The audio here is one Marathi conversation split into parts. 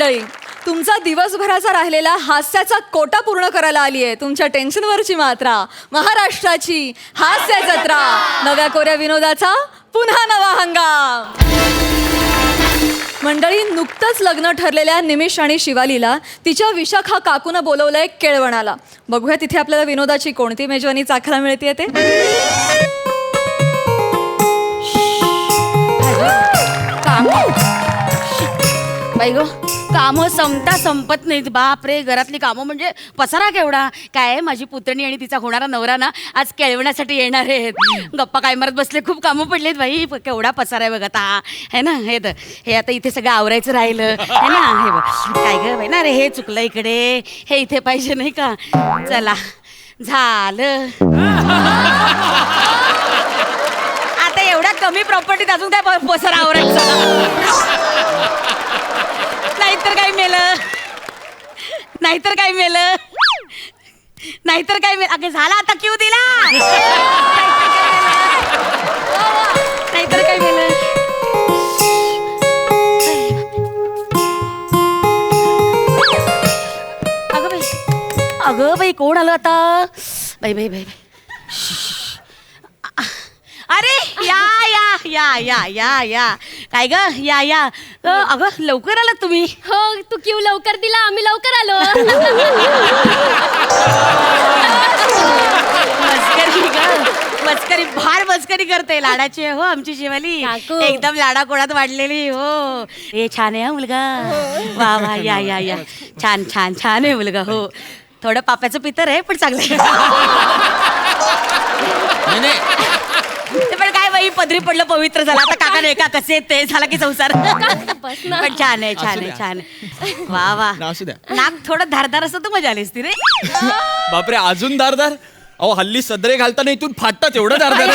मंडळी, तुमचा दिवसभराचा राहिलेला हास्याचा कोटा पूर्ण करायला आली आहे तुमच्या टेन्शनवरची मात्रा. महाराष्ट्राची हास्य जत्रा, नव्या कोऱ्या विनोदाचा पुन्हा नवा हंगाम. मंडळी, नुकतंच लग्न ठरलेल्या निमिष आणि शिवालीला तिच्या विशाखा काकूनं बोलवलंय केळवणाला. बघूया तिथे आपल्याला विनोदाची कोणती मेजवानी चाखायला मिळते ते. बाई गो, कामं संपत नाहीत. बाप रे, घरातली कामं म्हणजे पसारा केवढा. काय माझी पुतणी आणि तिचा होणारा नवरा ना आज केळवण्यासाठी येणार आहेत. गप्पा काय मारत बसले, खूप कामं पडलेत बाई. केवढा पसारा आहे बघ आता, है ना. हे आता इथे सगळं आवरायचं राहिलं, है ना. हे बघ काय ग बाई ना रे, हे चुकलं इकडे, हे इथे पाहिजे नाही का. चला झालं. आता एवढ्या कमी प्रॉपर्टीत अजून काय पसारा आवरायचं. नाहीतर काय मेलं, नाहीतर काय मेलं, नाहीतर काय मेलं. अगे झाला आता, क्यू दिला. नाहीतर काय मेलं. अगं बाई कोण आलं आता. बाई बाई बाई, अरे या या या या या या. काय ग, या या. अगं लवकर आलात तुम्ही. हो, तू क्यू लवकर दिला, आम्ही लवकर आलो. मस्करी ग, मस्करी, फार मस्करी करते. लाडाची हो आमची शिवाली, एकदम लाडा कोणात वाढलेली. हो, हे छान आहे हा मुलगा. वा वा, या या या. छान छान छान आहे मुलगा. हो, थोडं पाप्याचं पितर आहे पण चांगलं आहे. पण काय बाई, पदरी पडलं पवित्र झालं. आता काका नाही का कसे ते झाला की संसार. पण छान आहे, छान आहे, छान आहे. वा वा. नाक थोडं धारदार असतं तर मजा आली असती रे. बापरे, अजून धारदार. अहो हल्ली सदरे घालताना इथून फाटतात, एवढं धारदार.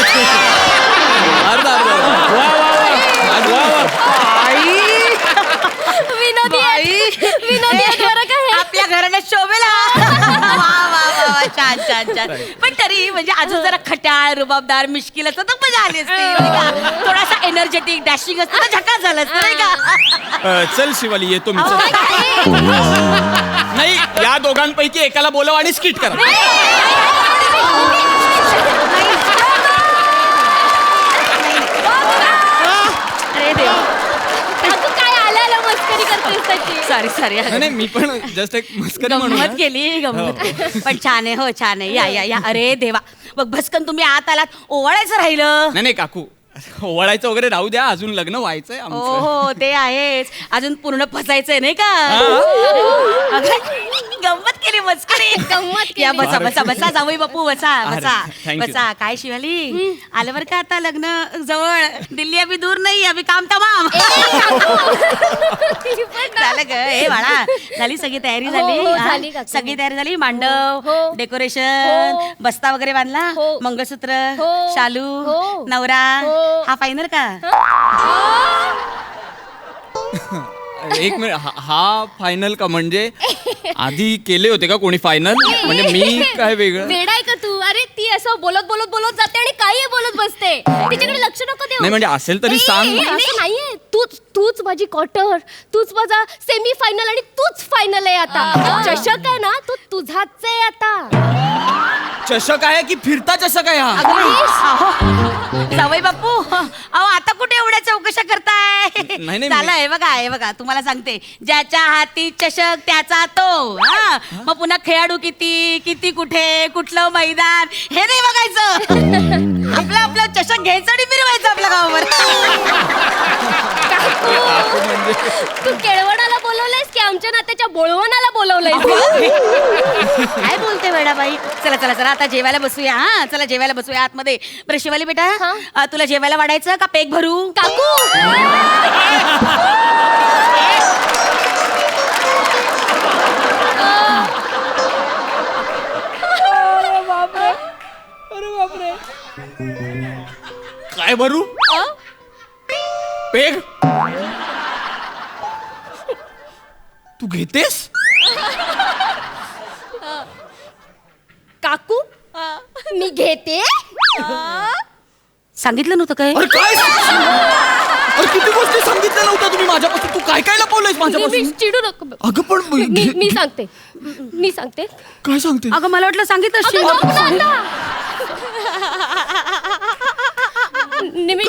आपल्या घराला शोभेला. वा वा वा, छान छान छान. पण तरी म्हणजे अजून जरा खट्याळ, रुबाबदार, मिश्किल असतं तर मजा आली असती. थोडासा एनर्जेटिक, डॅशिंग असतं तर झकास झालं असतं नाही का. चल शिवाली, येतो मी. नाही, या दोघांपैकी एकाला बोलव आणि स्किट करा. अरे देवा, काय आलं मस्करी करतेस. Sorry sorry. नाही, मी पण जस्ट एक मस्करी गंमत केली, गंमत. पण छान आहे, हो छान आहे. या या या. अरे देवा, बघ भस्कन तुम्ही आत आलात, ओवाळायचं राहिलं. नाही काकू, ओवाळायचं वगैरे राहू द्या, अजून लग्न व्हायचंय हो आमचं. हो, ते आहेच. अजून पूर्ण फसायचंय नाही का. गंमत केली, मस्करी गंमत केली. या बसा बसा बसा, जावई बापू बसा बसा बसा. काय शिवाली, आलं बरं का आता लग्न जवळ. दिल्ली अभी दूर नाही, अभी काम तमाम. झालं ग. हे बाळा, झाली सगळी तयारी झाली. सगळी तयारी झाली. मांडव, डेकोरेशन, बस्ता वगैरे बांधला, मंगळसूत्र, शालू, नवरा. हा फायनल का. एक मिनिट, हा फायनल का. म्हणजे आधी केले होते का कोणी फायनल. म्हणजे मी काय वेगळं. वेडाय का तू. अरे ती असं बोलत बोलत बोलत जाते आणि काही बोलत बसते. तिच्याकडे लक्ष नको देऊ. नाही म्हणजे असेल तरी सांग. असं नाहीये. तूच माझी क्वार्टर, तूच माझा सेमी फायनल आणि तूच फायनल आहे आता. चषक आहे ना, तू तुझाच आहे आता. चषक आहे की फिरता चषक आहे हा. जावई बापू, अहो आता कुठे एवढ्या चौकशा करताय. नाही, झालं आहे बघा, हे बघा तुम्हाला सांगते. ज्याच्या हाती चषक त्याचा तो. मग पुन्हा खेळाडू किती, किती कुठे, कुठलं मैदान, हे नाही बघायचं. आपलं आपलं चषक घ्यायचं आणि मिरवायचं आपल्या गावावर. तू केळवणाला बोलवलंयस की आमच्या नात्याच्या बोळवणाला बोलवलंयस. काय बोलते वेडाबाई. चला चला चला, आता जेवायला बसूया. हा चला जेवायला बसूया आतमध्ये. बरं शिवाली बेटा, तुला जेवायला वाढायचं का पेक भरू. काकू, काय भरू. पेग तू घेतेस. काकू, मी घेते. सांगितलं नव्हतं काय. अरे काय अरे किती गोष्टी सांगितल्या नव्हत्या तुम्ही माझ्यापासून. तू काय काय लपवलंयस माझ्यापासून? चिडू नको. अगं पण मी सांगते. मी सांगते. काय सांगते? अगं मला वाटलं सांगितलं अगं, असशील. नको ना आता. निमिष,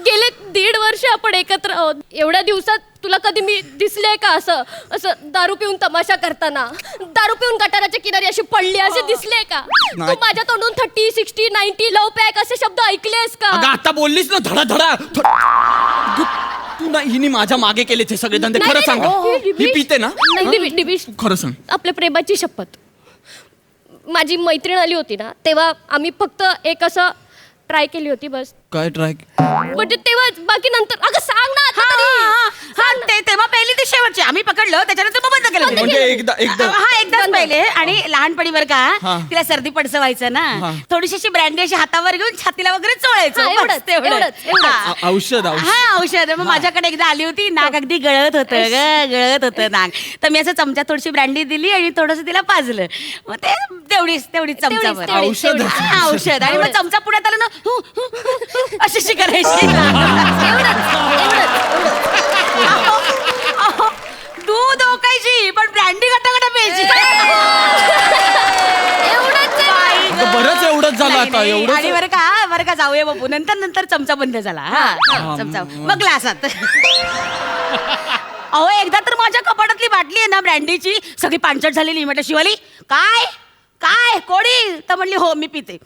गेले 1.5 वर्ष आपण एकत्र आहोत. एवढ्या दिवसात तुला कधी मी दिसले का असं असं दारू पिऊन तमाशा करताना, दारू पिऊन गटाराच्या किनारी अशी पडली असे दिसले का? तू नाही. माझ्या तोंडून 30, 60, 90 लव पॅक असे शब्द ऐकलेस का? अगं आता बोललीस ना धडा धडा. तू ना हिने माझ्या मागे केले ते सगळे धंदे. नाही, खरं नाही, सांगा. नाही, ही दिविश. पिते ना? नाही, दिविश, खरं सांग. आपल्या प्रेमाची शपथ. माझी मैत्रीण आली होती ना, तेव्हा आम्ही फक्त एक असं ट्राय केली होती बस. काय ट्राय? म्हणजे तेव्हा बाकी नंतर. अगं सांग ना आता तरी. सांग ना. तेव्हा पहिली ते शेवटची आम्ही पकडलं त्याच्यानंतर मग बंद केलं. म्हणजे एकदा एकदाच बंद. पहिले. आणि लहानपणी बरं हा. का तिला सर्दी पडसं व्हायचं हा. ना, थोडीशी अशी ब्रँडी अशी हातावर घेऊन छातीला वगैरे चोळायचं. हा, बस एवढंच, तेवढं. एवढंच. हा. औषध औषध. हा औषध. मग माझ्याकडे एकदा आली होती, नाक अगदी गळत होतं गळत होतं नाक. तर मी असं चमचा थोडीशी ब्रँडी दिली आणि थोडंसं तिला पाजलं. मग ते तेवढीच चमचा औषध. औषध. आणि मग चमचा पुण्यात आला ना, हु, हु, हु, अशी करायची. अहो, दूध ओकायची पण ब्रँडी गटागटा प्यायची. अगं बरंच एवढंच झालं आता आणि एवढं. बरं का जाऊया बापू. नंतर चमचा बंद झाला. हा चमचा मग ग्लासात. अहो एकदा तर माझ्या कपाटातली बाटली आहे ना ब्रँडीची सगळी पांचट झालेली. म्हटलं शिवाली काय काय कोणी? तर म्हणली हो मी पिते.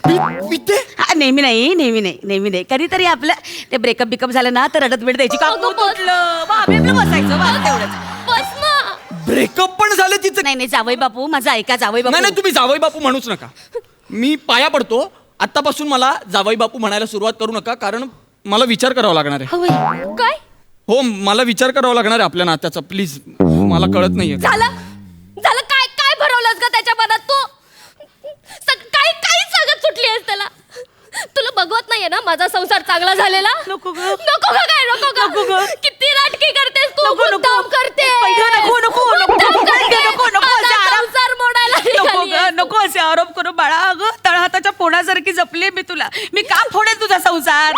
पिते? हा, नेहमी नाही. कधीतरी आपलं ते ब्रेकअप बिकअप झालं ना तर रडत बिडत द्यायची. अगं, तुटलं मग आम्ही आपलं बसायचं बस तेवढंच. बस ना. ब्रेकअप पण झालं तिचं? नाही जावई बापू माझं ऐका. जावई नाही बापू तुम्ही जावई बापू म्हणूच नका. मी पाया पडतो आतापासून मला जावई बापू म्हणायला सुरुवात करू नका. कारण मला विचार करावा लागणार आहे. काय हो मला विचार करावा लागणार आहे आपल्या नात्याचा. प्लीज मला कळत नाहीये. झालं काय काय भरवलंस का त्याच्या मनात तू? काही सांगत सुटली आहेस त्याला. तुला बघवत नाहीये ना माझा संसार चांगला झालेला? नको ग. नको ग. काय नको ग? किती नाटकी करतेस तू? मुद्दाम करते. माझा संसार मोडायला निघाली आहेस तू. नको असे आरोप करू बाळा. अगं तळहाताच्या फोडासारखी जपली मी तुला. मी का फोडेल तुझा संसार?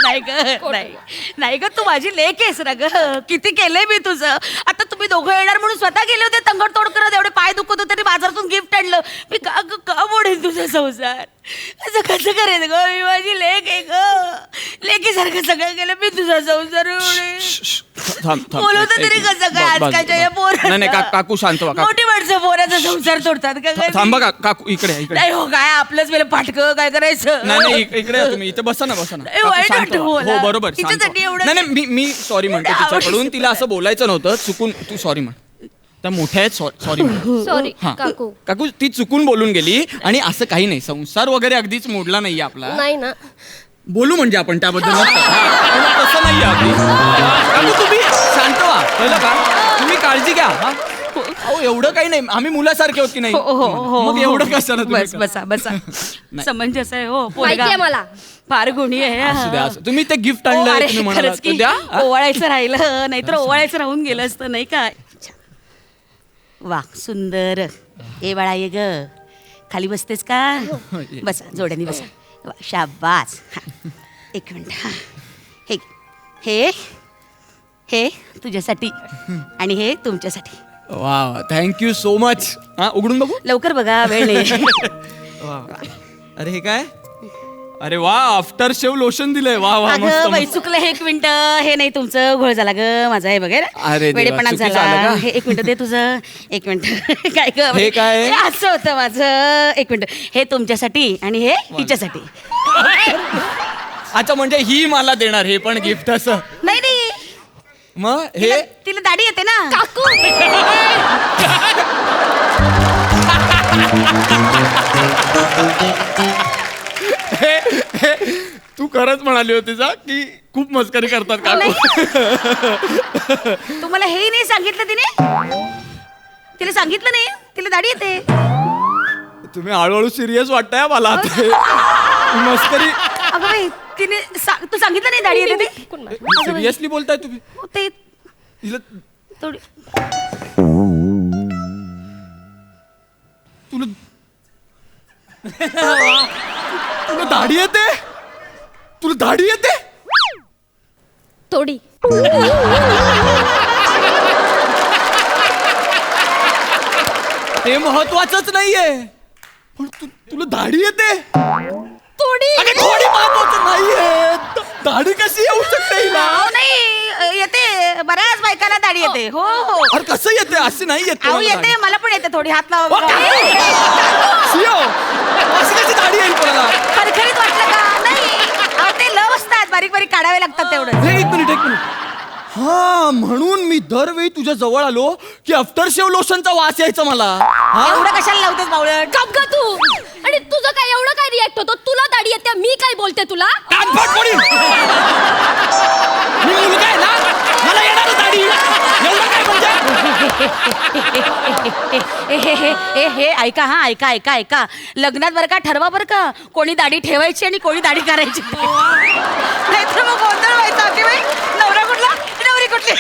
नाही ग तू माझी लेक आहेस ना ग. किती केलंय मी तुझं. आता तुम्ही दोघं येणार म्हणून स्वतः गेले होते तंगड तोड करत. एवढे पाय दुखत होते तरी बाजारातून गिफ्ट आणलं. मी का मोडेल तुझा संसार? असं कसं करेल ग? मी माझी लेक आहे ग. लेकीसारखं सगळं केलं मी तुझा संसार. बोलवतं तरी कसं काय आजकालच्या या पोरांना? नाही काकू शांत व्हा. मोठी माणसं पोराचा संसार तोडतात का? थांबा काकू इकडे नाही हो काय आपलंच वेळ पाठकं काय करायचं? नाही इकडे या तुम्ही. इथे बसा ना काकू, वाईट शांत वाटतं व्हा. मला. हो बरोबर शांत तिच्यासाठी व्हा. एवढं- नाही मी सॉरी म्हणतो तिच्याकडून. तिला असं बोलायचं नव्हतं. चुकून तू सॉरी म्हण. त्या मोठ्या आहेत सॉरी म्हण. सॉरी हा. काकू. ती चुकून बोलून गेली. आणि असं काही नाही. संसार वगैरे अगदीच मोडला नाहीये आपला. नाही ना. बोलू म्हणजे आपण त्याबद्दल नंतर. पण तसं नाहीये अगदी. काकू तुम्ही शांत व्हा. कळलं का? तुम्ही काळजी घ्या. हा? अहो एवढं काही नाही. आम्ही मुलासारखे होत की नाही? मग एवढं कशाला तुम्ही? बसा समंजस आहे हो माहितीये मला. फार गुणी आहे असू द्या, असू. तुम्ही ते गिफ्ट हो, आणलंय अरे, तुम्ही म्हणाला खरंच की द्या. हा? ओवाळायचं राहिलं नाहीतर ओवाळायचं राहून गेलं असतं नाही काय. वा सुंदर. ए बाळा ये ग. खाली बसतेस का? बसा जोड्याने बसा. वा, शाबास. हा. एक मिनिट. हा. हे हे तुझ्यासाठी आणि हे तुमच्यासाठी. वा थँक्यू सो मच. हा उघडून बघू. लवकर बघा वेळ नाही. अरे हे काय? अरे वा आफ्टर शेव लोशन दिलंय. वा अगं मस्त बाई मस्त. चुकलं. हे एक मिनिट. हे नाही तुमचं घोळ झाला ग माझा. हे बघा अरे देवा, वेडेपणा चुकीचं झाला. आलं का? हे एक मिनिट दे तुझं. एक मिनिट. काय ग हे काय? हे असं होतं माझं. एक मिनिट. हे तुमच्यासाठी आणि हे हिच्यासाठी. अच्छा म्हणजे ही मला देणार हे पण गिफ्ट असं? नाही मग हे तिला दाढी येते ना काकू. तू खरंच म्हणाली होतीस हा की खूप मस्करी करतात काकू. तुम्हाला हे नाही सांगितलं तिने? तिला सांगितलं नाही तिला दाढी येते. तुम्ही हळूहळू सिरियस वाटतंय मला ते. मस्करी. अगं बाई तिने तू सांगितलं नाही दाढी येते ते? सिरियसली बोलताय तुम्ही? ते तिला थोडी तुला तुला दाढी येते? तुला दाढी येते? थोडी. ते महत्वाचंच नाहीये, पण तुला दाढी येते? थोडी. अगं थोडी महत्वाचं नाहीये, दाढी कशी येऊ शकते हिला? अहो नाही येते, बऱ्याच बायकाला दाढी येते. हो हो अरे कसं येते? अशी नाही येते अहो मला येते, दाढी. मला पण येते थोडी. हात वा, लावा. काय? शियो, अशी कशी दाढी येईल कोणाला? खरखरीत वाटलं का? नाही अहो ते लव असतात, बारीक बारीक काढावे लागतात तेवढं. हे, एक मिनिट. हा, म्हणून मी दरवेळी तुझ्या जवळ आलो की आफ्टर शेव लोशनचा वास यायचा मला. हा? एवढं कशाला लावतेस बावळट? गप ग तू. आणि तुझं काय एवढं काय रिॲक्ट होतो? तुला दाढी येते, मी काय बोलते तुला? कानफाट फोडीन. मी मुलगा आहे ना, मला येणार दाढी. एवढं काय म्हणजे? हे ऐका हा, ऐका लग्नात बरं का ठरवा बरं का, कोणी दाढी ठेवायची आणि कोणी दाढी करायची. नाहीतर मग गोंधळ व्हायचा की बाई नवरा कुठला नवरी कुठली.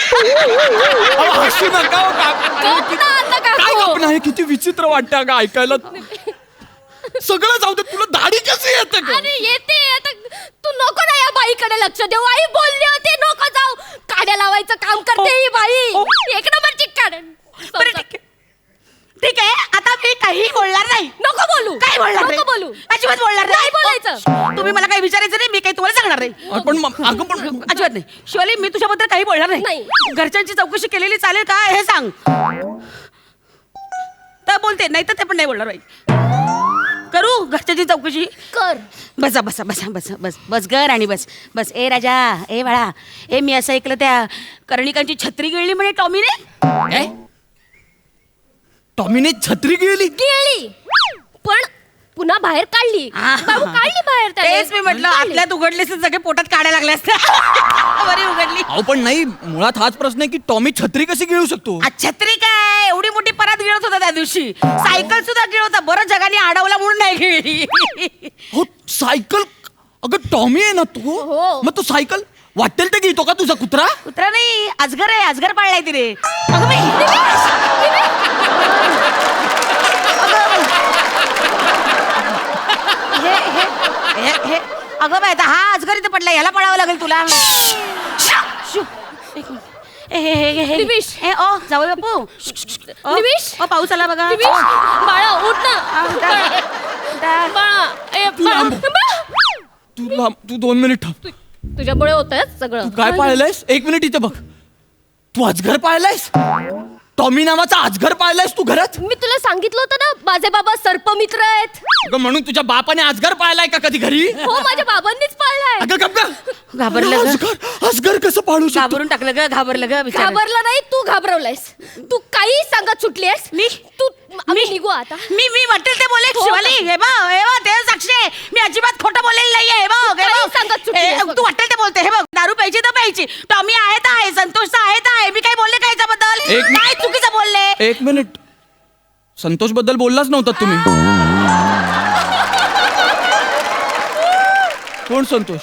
अहो, हसू नका हो, गप ना आता काय काकू. गप्प नाही, किती विचित्र वाटतं अगं ऐकायला. सगळं जाऊ दे, तुला दाढी कशी येते ग? अरे येते आता. तू नको ना या बाईकडे लक्ष देऊ. आई बोलली होती नको जाऊ. काड्या लावायचं काम करते ही बाई. एक नंबरची काढ. बरं ठीक आहे आता मी काही बोलणार नाही. नको बोलू. काय बोलणार नको बोलू. अजिबात बोलणार नाही बोलायचं. तुम्ही मला काही विचारायचं नाही, मी काही तुम्हाला सांगणार नाही. पण अगं पण अजिबात नाही. शिवाली मी तुझ्याबद्दल काही बोलणार नाही. नाही. घरच्यांची चौकशी केलेली चालेल का हे सांग. तर बोलते, नाही तर ते पण नाही बोलणार बाई. करू घरच्यांची चौकशी? कर. बस घर आणि बस. ए राजा, ए बाळा, ए मी असं ऐकलं त्या कर्णिकांची छत्री गिळली म्हणे टॉमीने. काय? टॉमीने छत्री गिळली? गिळली पण पुन्हा बाहेर काढली. बाबू काढली बाहेर त्याने. तेच मी म्हटलं, आतल्यात उघडले सगळे पोटात काढायला लागले असते. बरी उघडली. अहो पण नाही, मुळात हाच प्रश्न आहे की टॉमी छत्री कशी गिळू शकतो? छत्री काय एवढी मोठी परात गिळत होता त्या दिवशी. सायकल सुद्धा गिळत होता. बरं जगाने अडवला म्हणून नाही गिळली. हो, सायकल. अगं टॉमी आहे ना तू, हो. मग तू सायकल वाटेल ते गिळतो का तुझा कुत्रा? कुत्रा नाही, अजगर आहे. अजगर पाळलाय तिने. अगं बाई. हे अगं बाई, आता हा अजगर इथे पडला, याला पळावं लागेल तुला. एक मिनिट. दिविश. जाऊ बापू. दिविश. पाऊस आला बघा. दिविश, बाळा उठ ना. बाळा, ए, बाळा. तू 2 मिनिट थांब. तुझ्यामुळे होतंय सगळं. तू काय पाळलंयस? 1 मिनिट इथे बघ. तू अजगर पाळलायस? टॉमी नावाचा अजगर पाळलायस तू घरात? मी तुला सांगितलं होतं ना, माझे बाबा सर्पमित्र आहेत. अगं म्हणून तुझ्या बापाने अजगर पाळलाय का कधी घरी? हो, माझ्या बाबांनीच पाळलाय. अगं गप ग. घाबरलं ग. अजगर कसं पाळू शकतो? घाबरून टाकलं ग, घाबरलं ग बिचारं. घाबरला नाही, तू घाबरवलायस. तू काही सांगत सुटलीयस. मी? तू आम्ही निघू आता. मी वाटेल ते बोले. हो शिवाली हे बघ ते साक्षी आहे. मी अजिबात खोटं बोललेलं नाहीये. हे बघ काही सांगत सुटलीयस बघ. तू वाटेल ते बोलते. हे बघ दारू प्यायची तर प्यायची. टॉमी आहे तर आहे, संतोष आहे तर आहे. मी काय बोलले का याच्याबद्दल? एक- काय चुकीचं बोलले? 1 मिनिट. संतोष बद्दल बोललाच नव्हता तुम्ही. कोण संतोष?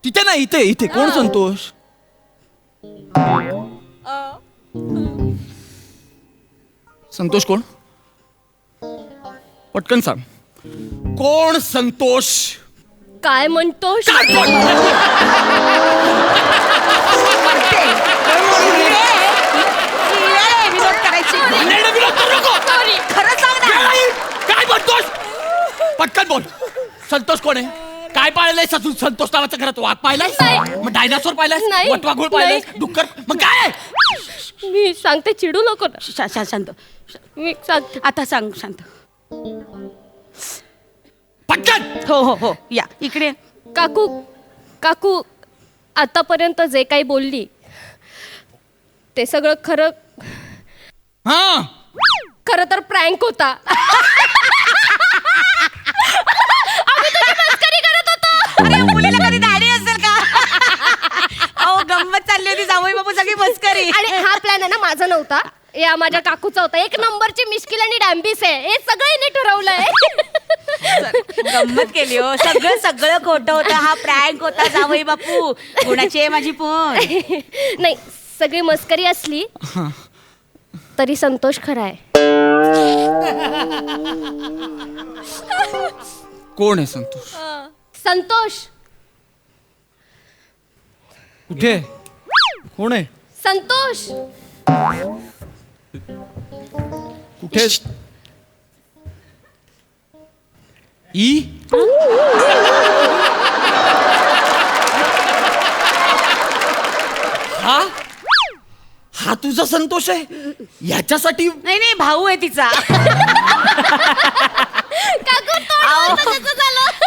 तिथे नाही, इथे कोण संतोष? संतोष कोण? पटकन सांग. कोण संतोष? काय म्हणतोस? विनोद करायची. Sorry. खरं सांग ना. काय म्हणतोस? पटकन बोल. संतोष कोण आहे? काय पाळलंय संतोष नावाच्या घरात? वाघ पाहिलाय? नाही. मग डायनासोर पाहिलाय? नाही. वटवाघूळ पाहिलाय? नाही. डुक्कर? मग काय आहे? मी सांगते, चिडू नको ना. शांत. मी सांगते. आता सांग शांत. पटकन. हो या इकडे. काकू आतापर्यंत जे काही बोलली ते सगळं खरं तर प्रँक होता. आम्ही तुझी मस्करी करत होतो. अरे मुलीला कधी दाढी असेल का? अहो गंमत चालली होती जावई बापू, सगळी मस्करी. आणि हा प्लॅन आहे ना माझा नव्हता, या माझ्या काकूचा होता. 1 नंबरची मिश्किल आणि डॅम्बिस आहे. हे सगळं हिने ठरवलंय. गंमत केली हो. सगळं खोटं होतं. हा प्रँक होता जावई बापू. कोणाची आहे माझी फोन? नाही, सगळी मस्करी असली तरी संतोष खरा आहे. कोण आहे संतोष? संतोष. कुठे कोण आहे? संतोष. कुठे? ई हा हा तुझा संतोष आहे? याच्यासाठी नाही नाही, भाऊ आहे तिचा.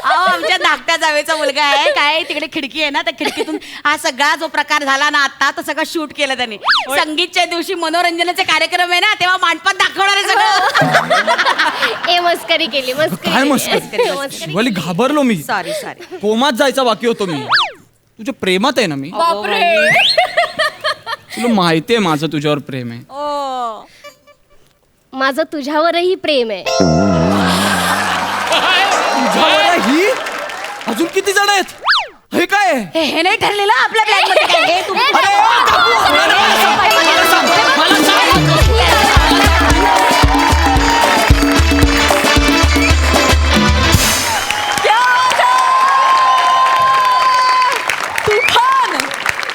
अहो, आमच्या धाकट्या जावेचा मुलगा आहे. काय तिकडे खिडकी आहे ना, त्या खिडकीतून हा सगळा जो प्रकार झाला ना आता, तो सगळं शूट केलं त्यांनी. संगीतच्या दिवशी मनोरंजनाचे कार्यक्रम आहे ना, तेव्हा मांडपात दाखवणार आहे सगळं. ए मस्करी केली, मस्करी काय केली. मस्करी? मस्करी. शिवाली घाबरलो मी. सॉरी. कोमात जायचा बाकी होतो मी. तुझ्या प्रेमात आहे ना मी. बापरे. तुला माहिती आहे माझं तुझ्यावर प्रेम आहे. ओ. माझं तुझ्यावरही प्रेम आहे. तुझ्यावर ही अजून किती जण आहेत? हे काय आहे? हे नाही ठरलेलं आपल्या प्लॅन मध्ये काय हे तुम्ही तुफान.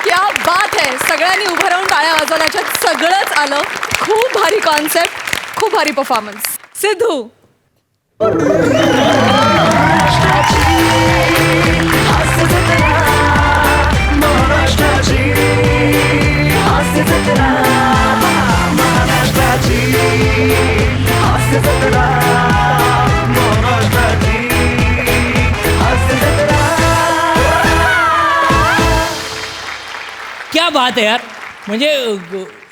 क्या बात है. सगळ्यांनी उभं राहून टाळ्या वाजवण्याच्या सगळंच आलं. खूप भारी कॉन्सेप्ट, खूप भारी परफॉर्मन्स. सिद्धू. क्या बात आहे यार. म्हणजे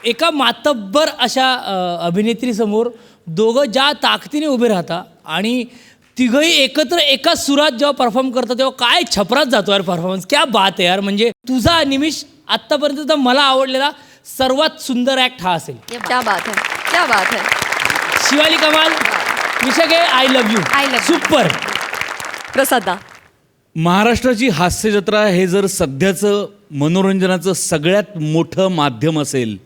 एका मातब्बर अशा अभिनेत्री समोर दोघं ज्या ताकदीने उभे राहता आणि तिघही एकत्र एकाच सुरात जेव्हा परफॉर्म करतात तेव्हा काय छपरात जातो यार परफॉर्मन्स. क्या बात आहे यार. म्हणजे तुझा निमिष आत्तापर्यंत मला आवडलेला सर्वात सुंदर ॲक्ट हा असेल. क्या बात है, क्या बात है. शिवाली कमाल. विशाखे I love you. I love you. Super. प्रसादा. महाराष्ट्राची हास्य जत्रा हे जर सध्याचं मनोरंजनाचं सगळ्यात मोठं माध्यम असेल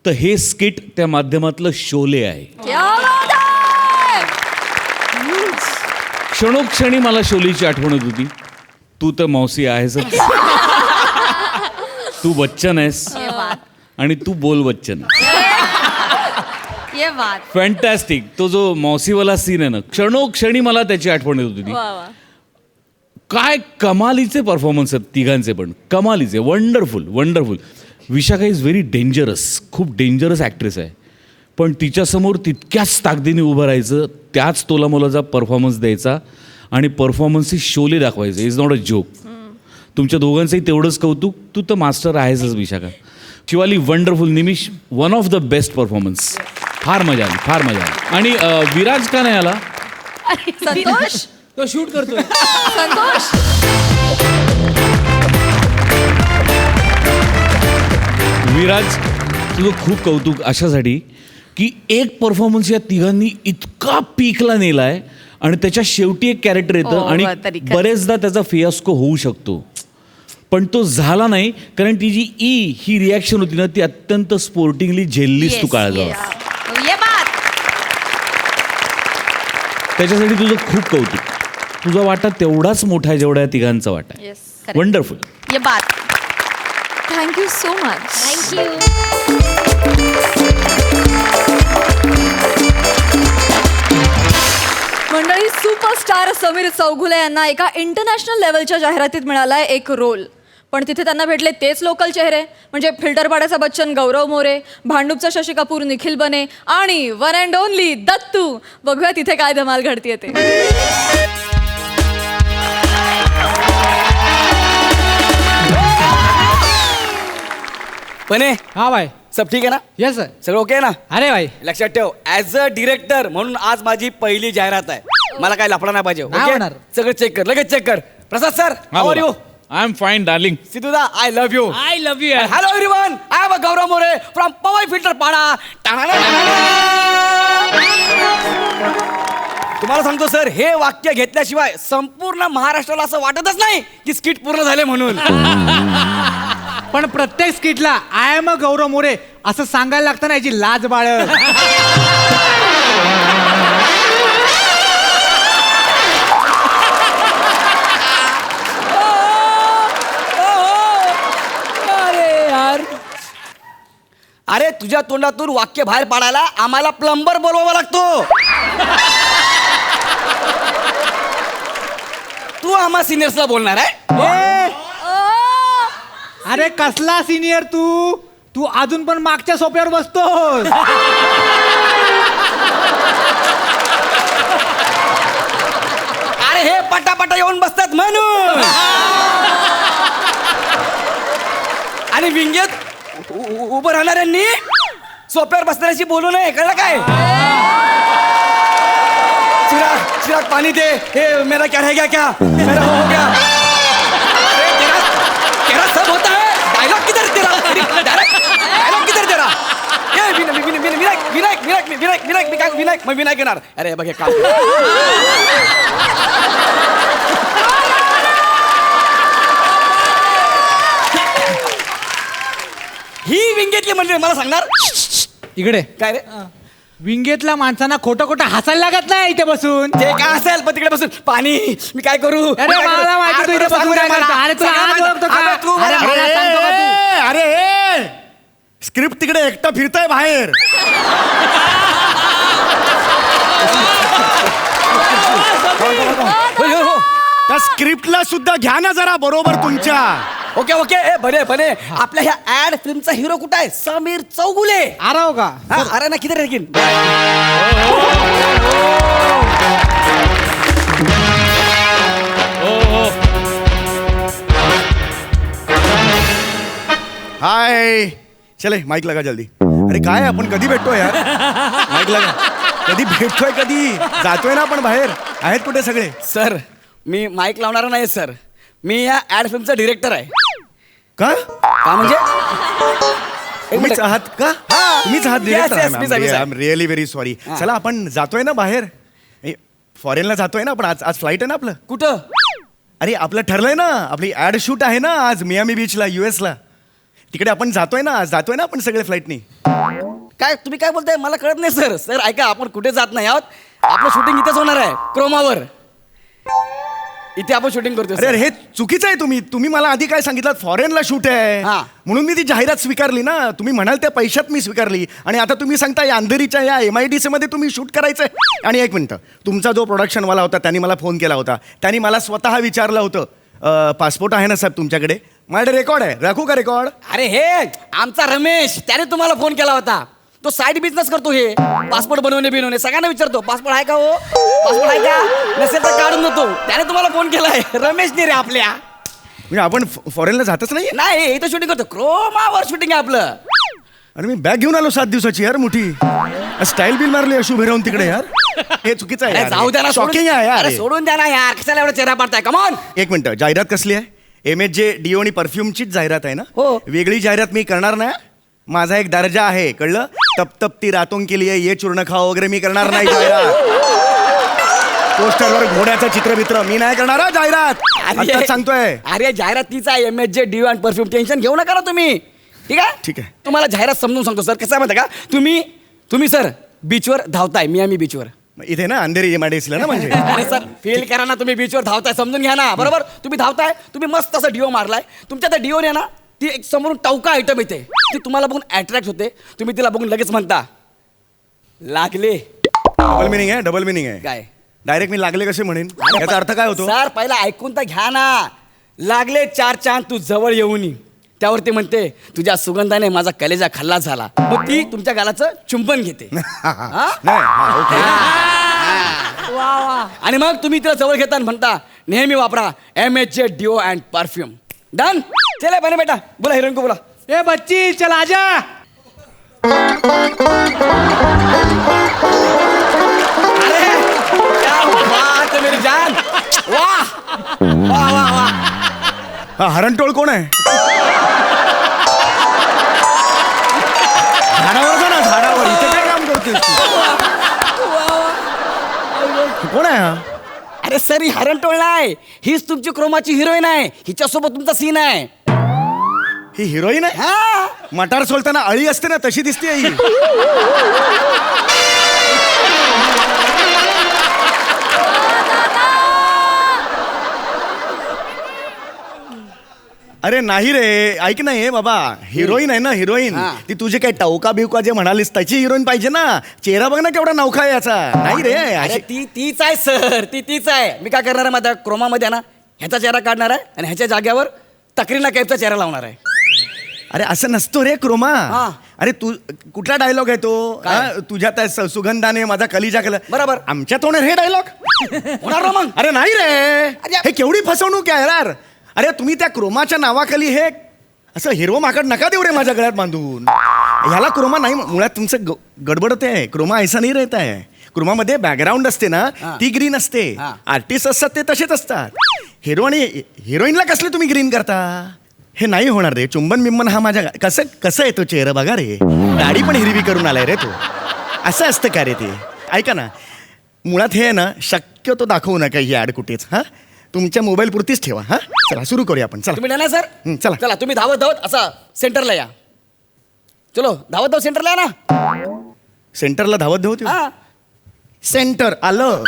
तर हे स्किट त्या माध्यमातलं शोले आहे. क्या बात है. क्षणोक्षणी मला शोलेची आठवण येत होती. तू तर मौसी आहेसच. तू बच्चन आहेस आणि तू बोल बच्चन. ये बात. फॅन्टॅस्टिक. तो जो मौसीवाला सीन आहे ना, क्षणोक्षणी मला त्याची आठवण येत होती. वा वा. काय कमालीचे परफॉर्मन्स आहेत तिघांचे पण. कमालीचे. Wonderful wonderful. Vishakha is very dangerous. खूप डेंजरस ॲक्ट्रेस आहे. पण तिच्यासमोर तितक्याच ताकदीने उभं राहायचं, त्याच तोलामोलाचा परफॉर्मन्स द्यायचा आणि परफॉर्मन्सचे शोले दाखवायचे. Is not a joke. तुमच्या दोघांचंही तेवढंच कौतुक. तू तर मास्टर आहेसच Vishakha. Shivali wonderful. Nimish one of the best performance. फार मजा आली, फार मजा आली. आणि विराज का नाही आला? संतोष. तो शूट करतोय. संतोष. विराज तुझं खूप कौतुक अशासाठी की एक परफॉर्मन्स या तिघांनी इतका पीकला नेलाय आणि त्याच्या शेवटी एक कॅरेक्टर येतं आणि तरी खरं. बरेचदा त्याचा फियास्को होऊ शकतो. पण तो झाला नाही कारण ती जी ही रिॲक्शन होती ना ती अत्यंत स्पोर्टिंगली झेललीस तू काळजावर. ये बात. त्याच्यासाठी तुझं खूप कौतुक. तुझा वाटा तेवढाच मोठा आहे जेवढा या तिघांचा वाटा आहे. येस. वंडरफुल. ये बात. Thank you so much. थँक्यू. मंडळी, सुपरस्टार समीर चौघुले यांना एका इंटरनॅशनल लेवलच्या जाहिरातीत मिळालाय एक रोल. पण तिथे त्यांना भेटले तेच लोकल चेहरे, म्हणजे फिल्टरपाड्याचा बच्चन गौरव मोरे, भांडूपचा शशी कपूर निखिल बने आणि वन अँड ओनली दत्तू. बघूया तिथे काय धमाल घडतीये ते. पणे हाँ भाई. सब ठीक आहे ना? Yes sir. सगळं ओके आहे ना? अरे भाई. लक्षात ठेव, ॲज अ डिरेक्टर म्हणून आज माझी पहिली जाहिरात आहे. मला काय लफडा नाही पाहिजे. नाही ओके? होणार. सगळं चेक कर, लगेच चेक कर. Prasad sir, how are you? I am fine darling. सिद्धूदा, I love you. I love you. Hello everyone, I am Gaurav More from Powai Filter Pada. तुम्हाला सांगतो सर, हे वाक्य घेतल्याशिवाय संपूर्ण महाराष्ट्राला असं वाटतच नाही की स्किट पूर्ण झाले म्हणून. पण प्रत्येक स्किटला आय एम अ गौरव मोरे असं सांगायला लागतं ना, याची लाज बाळग. अरे तुझ्या तोंडातून वाक्य बाहेर पाडायला आम्हाला प्लंबर बोलवावा लागतो. तू आम्हा सिनियर्सला बोलणार आहे? अरे कसला सिनियर तू तू अजून पण मागच्या सोप्यावर बसतोस. अरे हे पटापटा येऊन बसतात म्हणून. आणि विंगेत उभं राहणाऱ्यांनी सोप्यावर बसणाऱ्याशी बोलू नये, कळलं काय? चिराग चिराग पाणी दे. हे मेरा क्या रह गया, क्या मेरा हो गया? अरे तेरा सब होता है. डायलॉग किधर तेरा? डायलॉग किधर तेरा? ये विनायक येणार. अरे बघ हे काम. ही विंगेतली म्हणजे मला सांगणार इकडे काय रे? विंगेतल्या माणसांना खोटं खोटं हसायला लागत नाही इथे बसून. ते काय असेल पण तिकडे बसून पाणी मी काय करू? अरे मला माहिती तू इथे बसून काय करतो. अरे तुला आज ओळखतो का? अरे मला सांगतो का तू? अरे स्क्रिप्ट तिकडे एकटा फिरताय बाहेर. त्या स्क्रिप्टला सुद्धा घ्या ना जरा बरोबर तुमच्या. ओके ओके ए बने बने आपल्या ह्या ऍड फिल्मचा हिरो कुठं आहे? समीर चौगुले. अरे हो का? हाँ, अरे ना किधर है लेकिन? हाय चले माईक लगा जल्दी. अरे काय आपण कधी भेटतोय यार? माईक लगा. कधी भेटतोय कधी? जातोय ना आपण बाहेर. आहेत कुठे सगळे? सर मी माईक लावणारा नाही सर. मी या ऍड फिल्मचा डिरेक्टर आहे. का का म्हणजे? तुम्हीच आहात का? तुम्हीच आहात Yes, yes, मीच आहे, मीच डिरेक्टर. आहे. I am really very sorry. चला आपण जातोय ना बाहेर. फॉरेनला जातोय ना आपण. आज फ्लाईट आहे ना आपलं. कुठं? अरे आपलं ठरलंय ना. आपली ऍड शूट आहे ना आज मियामी बीचला US ला. तिकडे आपण जातोय ना. आज जातोय ना आपण सगळे फ्लाईटनी. काय तुम्ही काय बोलताय मला कळत नाही सर. सर ऐका आपण कुठे जात नाही आहोत. आपलं शूटिंग इथेच होणार आहे क्रोमावर. इथे आपण शूटिंग करतोय अरे सर. अरे हे चुकीचं आहे. तुम्ही मला आधी काय सांगितलं फॉरेनला शूट आहे हा. म्हणून मी ती जाहिरात स्वीकारली ना. तुम्ही म्हणाल त्या पैशात मी स्वीकारली आणि आता तुम्ही सांगता या अंधेरीच्या या MIDC मध्ये तुम्ही शूट करायचंय. आणि एक मिनिट तुमचा जो प्रोडक्शनवाला होता त्यांनी मला फोन केला होता. त्यांनी मला स्वतः विचारलं होतं पासपोर्ट आहे ना साहेब तुमच्याकडे? माझ्याकडे रेकॉर्ड आहे. राखू का रेकॉर्ड? अरे हे आमचा रमेश त्याने तुम्हाला फोन केला होता. तो साईड बिझनेस करतो. हे पासपोर्ट बनवणे सगळ्यांना विचारतो पासपोर्ट आहे का हो, पासपोर्ट आहे का, नसेल तर काढून देतो. त्याने तुम्हाला फोन केलाय रमेशने रे आपल्या. म्हणजे आपण फॉरेनला जातच नाही. नाही इथं शूटिंग करतो. क्रोमावर शूटिंग आहे आपलं. आणि मी बॅग घेऊन आलो 7 दिवसाची यार मोठी. स्टाईल बिल मारली अशी उभे राहून तिकडे यार. हे चुकीचं आहे अरे यार. जाऊ द्या ना. शॉकिंग आहे यार. अरे सोडून द्या ना यार. कशाला एवढा चेहरा पाडताय? कमॉन. एक मिनिट जाहिरात कसली आहे? MHJ डिओ आणि परफ्यूमचीच जाहिरात आहे ना. हो. वेगळी जाहिरात मी करणार नाही. माझा एक दर्जा आहे कळलं. तप तपती रातों के लिए ये चूर्ण खाओ वगैरे मी करणार नाही जाहिरात. पोस्टरवर घोड्याचं चित्रबित्र मी नाही करणार हा जाहिरात. आत्ताच सांगतोय. अरे जाहिरात तीच आहे MHJ deo and perfume. Tension घेऊ नका ना तुम्ही. ठीक आहे ठीक आहे. तुम्हाला जाहिरात समजून सांगतो सर. कसं आहे माहिती आहे का? तुम्ही सर बीचवर धावताय मियामी बीचवर. इथे ना अंधेरी MIDC ला ना म्हणजे. अरे सर फील करा ना. तुम्ही बीचवर धावताय समजून घ्या ना. बरोबर तुम्ही धावताय. तुम्ही मस्त असं डिओ मारलाय. तुमच्या त्या डिओने ना ती एक समोरून टवका आयटम येते. ती तुम्हाला बघून अट्रॅक्ट होते. तुम्ही तिला बघून लगेच म्हणता लागले. डबल मिनिंग आहे. डबल मिनिंग आहे. काय? डायरेक्ट मी लागले कसे म्हणेन? याचा अर्थ काय होतो? सर पहिला ऐकून तर घ्या ना. लागले 4 चांद तू जवळ येऊन. त्यावरती म्हणते तुझ्या सुगंधाने माझा कलेजा खल्लास झाला. मग ती तुमच्या गालाचं चुंबन घेते. हा? नाही हा, ओके. आणि मग तुम्ही तिला जवळ घेता आणि म्हणता नेहमी वापरा MHJ deo and perfume. Done. चले बने बेटा बोला हिरोइन को बोला. ए बच्ची चल आजा. अरे क्या बात है मेरी जान. वाह वाह वाह वाह. हा हरणटोळ कोण आहे? झाडावर जा ना. झाडावर. इथे काय काम करतोय कोण आहे हा? अरे सर ही हरण टोळ नाही. हीच तुमची क्रोमाची हिरोईन आहे. हिच्यासोबत तुमचा सीन आहे. ही हिरोईन आहे? हा मटार सोलताना अळी असते ना तशी दिसते ही. अरे नाही रे, ऐक ना, हे बाबा हिरोईन आहे ना, हिरोईन. हा. ती तुझे काय टवका बिवका जे म्हणालीस त्याची हिरोईन पाहिजे ना. चेहरा बघ ना केवढा नौखा आहे याचा. नाही रे अरे अशी- ती तीच आहे सर, ती तीच आहे. मी काय करणार आहे माझ्या क्रोमामध्ये ना ह्याचा चेहरा काढणार आहे आणि ह्याच्या जागेवर तकरीना कैफचा चेहरा लावणार आहे. अरे असं नसतो रे क्रोमा. हा. अरे तू कुठला डायलॉग आहे तो? हा, तुझ्या त्या सुगंधाने माझा कलिजा केला. बरोबर. आमच्या तोंडात हे डायलॉग होणार ना मग? अरे नाही रे, अरे हे केवढी फसवणूक आहे यार. अरे तुम्ही त्या क्रोमाच्या नावाखाली हे असं हिरवं माकड नका देऊ रे माझ्या गळ्यात बांधून. ह्याला क्रोमा नाही, मुळात तुमचं गडबडत आहे. क्रोमा ऐसा नाही रहता है. क्रोमामध्ये बॅकग्राऊंड असते ना, हा. ती ग्रीन असते. हा. आर्टिस्ट असतात ते तसेच असतात. हिरो आणि हिरोईनला कसले तुम्ही ग्रीन करता? हे नाही होणार रे. चुंबन बिंबन हा माझ्या कसं कसं आहे तो चेहरा बघा रे. दाढी पण हिरवी करून आलाय रे तो. असं असतं का रे ते? ऐका ना, मुळात हे आहे ना, शक्यतो दाखवू नका ही ॲड कुठेच. हा, तुमच्या मोबाईल पुरतीच ठेवा. हा, चला सुरू करूया आपण. चला तुम्ही नाही सर? चला. चला तुम्ही धावत धावत असा सेंटरला या. चलो धावत धावत सेंटरला या ना. सेंटरला धावत धावत येऊ? हा. सेंटर आलं.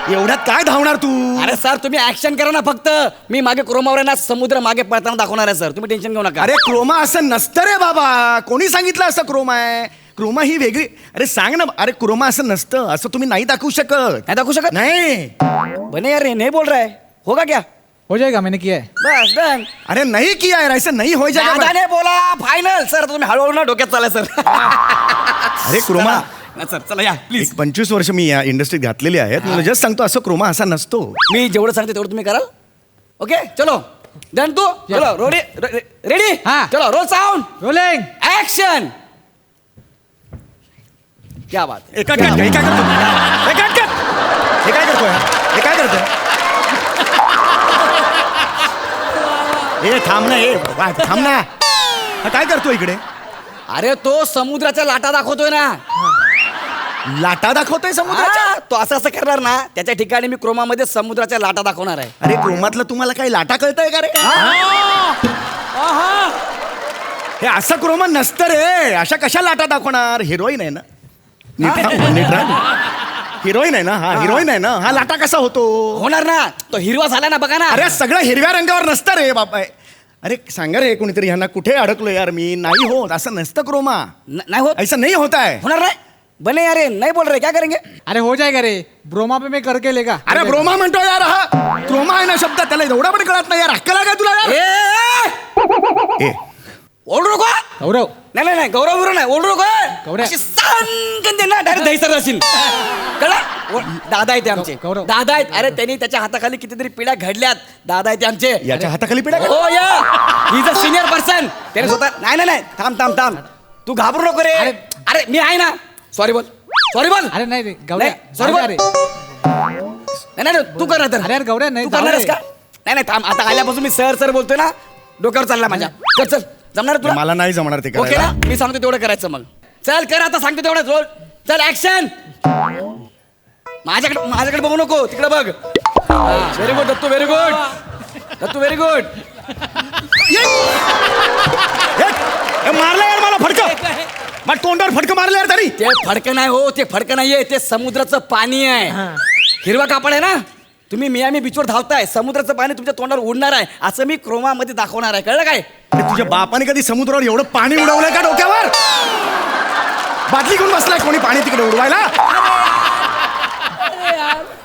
एवढ्यात काय धावणार तू? अरे सर तुम्ही ऍक्शन करा ना फक्त. मी मागे क्रोमावर आहे ना समुद्र मागे पळताना दाखवणार आहे सर. तुम्ही टेन्शन घेऊ नका. अरे क्रोमा असं नसतं रे बाबा. कोणी सांगितलं असं क्रोमा आहे? क्रोमा ही वेगळी. अरे सांग ना. अरे क्रोमा असं नसतं. असं तुम्ही नाही दाखवू शकत. नाही दाखवू शकत? नाही. बने यार ये नहीं बोल रहा है. होगा क्या? हो जाएगा, मैंने किया है. बस डन. अरे नाही किया यार, ऐसा नाही हो जाएगा. दादाने बोला फायनल. सर तुम्ही हळूहळू ना डोक्यात चाला सर. अरे क्रोमा, सर चला या प्लीज. 25 वर्ष मी या इंडस्ट्रीत घातलेली आहेत. मला जस्ट सांगतो, असं क्रोमा असा नसतो. मी जेवढं सांगते तेवढं तुम्ही कराल. ओके चलो डन. तू चलो रेडी. हा. चलो रोल साऊंड रोलिंग. ऍक्शन. क्या बात है. एका कट, एका करतो. एका कट. हे काय करतोय? हे काय करतोय? ए थांब ना, ए थांब ना. हा काय करतो इकडे? अरे तो समुद्राच्या लाटा दाखवतोय ना. लाटा दाखवतोय समुद्राच्या? हा, तो असं असं करणार ना त्याच्या ठिकाणी मी क्रोमामध्ये समुद्राच्या लाटा दाखवणार आहे. अरे क्रोमातलं तुम्हाला काही लाटा कळतंय का रे? हे असं क्रोमा नसतं रे. अशा कशा लाटा दाखवणार? हिरोईन आहे ना. हिरोईन आहे ना. हा हिरोईन आहे ना. हा लाटा कसा होतो? होणार ना. तो हिरवा झाला ना बघा ना. अरे सगळं हिरव्या रंगावर नसतं रे बाबा. अरे सांगा रे कोणीतरी, ह्यांना कुठे अडकलो यार मी. नाही होत असं नसतं क्रोमा. नाही होत. ऐसा नहीं होता है. होणार नाही. बने यार नहीं बोल रहे क्या करेंगे. अरे हो जाएगा रे. ब्रोमा पे मैं करके लेगा. अरे ब्रोमा म्हणतो यार. हा क्रोमा आहे ना शब्द, त्याला एवढा पण कळत नाही यार. अक्कल आहे का तुला यार? ए ओरडू नको. गौरव. नाही नाही नाही गौरव बिरव नाही. ओरडू नको. गौरव. अशी सांगून दे ना डायरेक्ट दहीसर असेल. कळलं? दादा आहेत ते आमचे. गौरव. दादा आहेत. अरे त्यांनी त्याच्या हाताखाली कितीतरी पिढ्या घडल्यात. दादा आहेत ते आमचे. याच्या हाताखाली पिढा का? हो या he is a senior person. त्याने स्वतः नाही नाही नाही थांब थांब थांब. तू घाबरू नको रे. अरे मी आहे ना. सॉरी बोल. सॉरी बोल. अरे नाही रे गौऱ्या. सॉरी बोल. अरे नाही नाही तू कर तर. अरे यार गौऱ्या नाही. तू करणारस जाऊ का? दे. नाही नाही थांब. आता आल्यापासून मी सर सर बोलतोय ना डोक्यावर चालला माझ्या. कर चल. जमणार तुला? मला नाही जमणार ते ओके करायला. ना. मी सांगतो तेवढं करायचं मग. चल कर आता सांगतो तेवढं. रोल चल ऍक्शन. माझ्याकडे बघू नको तिकडे बघ. Very good Dattu. Very good Dattu. Very good. मारलं यार मला फडकं. मग तोंडावर फडकं मारलं यार तरी. ते फडकं नाही हो. ते फडकं नाहीये. ते समुद्राचं पाणी आहे. हिरवा कापड आहे ना. तुम्ही मियामी बीचवर धावताय. समुद्राचं पाणी तुमच्या तोंडावर उडणार आहे. असं मी क्रोमामध्ये दाखवणार आहे. कळलं काय? अरे तुझ्या बापाने कधी समुद्रावर एवढं पाणी उडवलंय का डोक्यावर? बादली घेऊन बसलाय कोणी पाणी तिकडे उडवायला?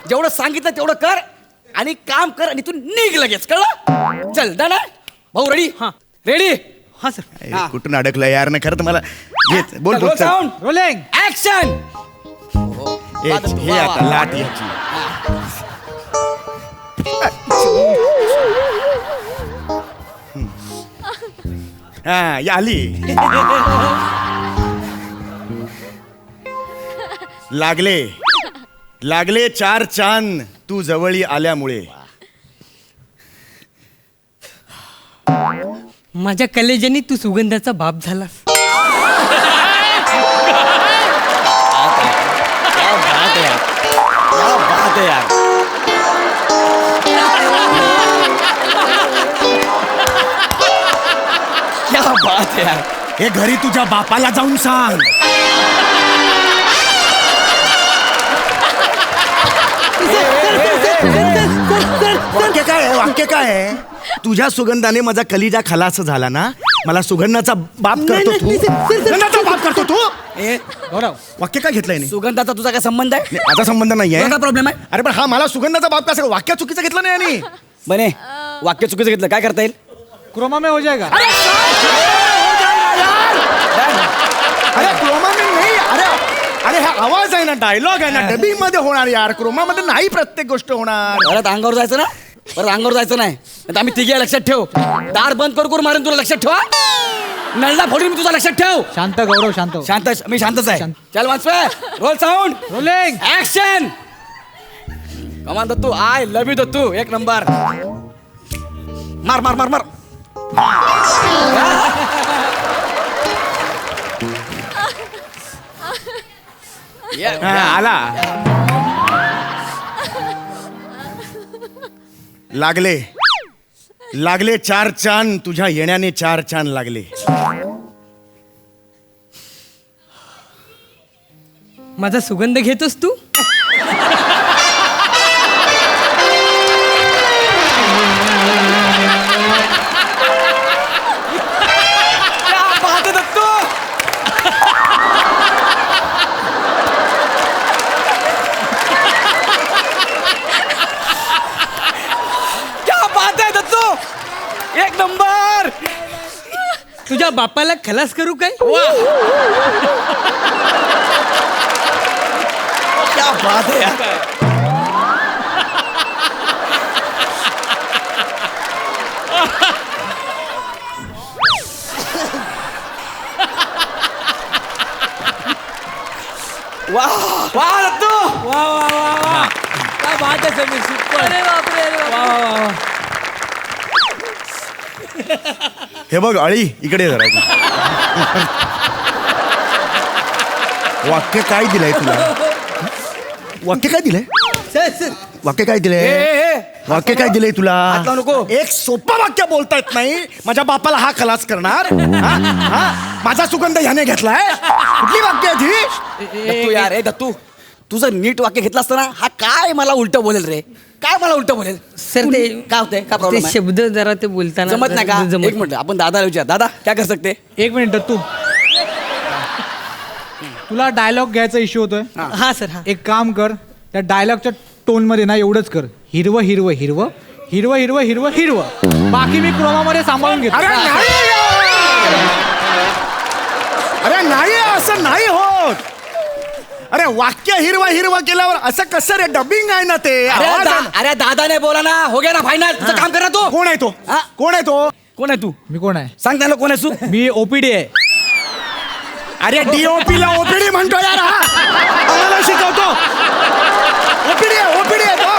जेवढं सांगितलं तेवढं कर आणि काम कर आणि तू निघ लगेच. कळलं? चल डन आहे भाऊ. रेडी. रेडी. हा सर. ए, कुठून अडकलं यार ना खरं तर मला. बोल बोल चल. Sound rolling. ऍक्शन. ए, हे आता लाट याची. हा या आली. लागले 4 चांद तू जवळी आल्यामुळे. माझ्या कलेजानी तू सुगंधाचा बाप झालास. क्या बात है यार. क्या बात है यार. क्या बात है यार. हे घरी तुझ्या बापाला जाऊन सांग. काय आहे वाक्य काय आहे? तुझ्या सुगंधाने माझा कलिजा खलास झाला ना, मला सुगंधाचा बाप करतो तू, सुगंधाचा बाप करतो तू. ए गौरव वाक्य काय घेतलंय नाही? सुगंधाचा तुझा काय संबंध आहे? माझा संबंध नाहीये. तुला काय प्रॉब्लेम आहे? अरे पण हा मला सुगंधाचा बाप कसा वाक्य चुकीचं घेतलं नाही आणि बने वाक्य चुकीचं घेतलं काय करता येईल? क्रोमा में हो जाएगा. अरे क्रोमा में नाही. अरे हा आवाज आहे ना, डायलॉग आहे ना, डबिंग मध्ये होणार यार, क्रोमा मध्ये नाही प्रत्येक गोष्ट होणार. परत अंगावर जायचं ना, परत अंगावर जायचं नाही. नाहीतर आम्ही तिघे लक्षात ठेव. दार बंद करू मारेन तुला, लक्षात ठेवा. नळला फोडून तुझा लक्षात ठेव. शांत गौरव शांत हो. शांत मी शांतच आहे. शांत. चल वाचवे रोल साऊंड रोलिंग. ऍक्शन. कमान Dattu, I love you Dattu, एक नंबर. मार मार मार मार. आला लागले 4 चांद तुझ्या येण्याने, 4 चांद लागले. माझा सुगंध घेतोस तू? क्या बात है दत्तू. क्या बात है दत्तू, एक नंबर. तुझ्या बापाला खलास करू काय? क्या बात है यार. वाह वाह दत्तू. वा वा वा वा क्या बात आहे समीर, सुपर. अरे बापरे, अरे वा बापरे. वा वा. हे बघ अळी, इकडे जरा. वाक्य काय दिलंय तुला? वाक्य काय दिलंय? वाक्य काय दिलंय? वाक्य काय दिलंय तुला? हात लावू नको. एक सोपं वाक्य बोलता येत नाही. माझ्या बापाला हा खलास करणार? हा? हा? माझा सुगंध ह्याने घेतलाय? कुठली वाक्य आहे ती? दत्तू यार, ए दत्तू, तुझं नीट वाक्य घेतलं असतं ना, हा काय मला उलट बोलेल रे, काय मला उलट बोलेल. सर ते काय होतंय, काय ते प्रॉब्लेम आहे? शब्द जरा ते बोलताना जमत नाही का? जमत एक मिनिट, आपण दादा विचार. दादा क्या कर सकते? 1 मिनिट तू. तुला डायलॉग घ्यायचा इश्यू होतोय. हा सर हा. एक काम कर, त्या डायलॉगच्या टोन मध्ये ना एवढंच कर, हिरवं हिरवं हिरवं हिरवं हिरवं हिरवं हिरवं. बाकी मी क्रोमामध्ये सांभाळून घेतो. अरे नाही यार! अरे नाही, असं नाही होत. अरे वाक्य हिरवा हिरवा केल्यावर असं कसं रे? डबिंग आहे ना ते. आवाज आहे ना. अरे दादाने बोला ना, हो गया ना फायनल. तुझं काम कर ना तू. कोण आहे तो? हा? कोण आहे तो? कोण आहे तू? मी कोण आहे? सांग त्याला कोण आहे तू. मी ओपीडी आहे. अरे डीओपी ला ओपीडी म्हणतो यार हा. आम्हाला शिकवतो. ओपीडी आहे तो.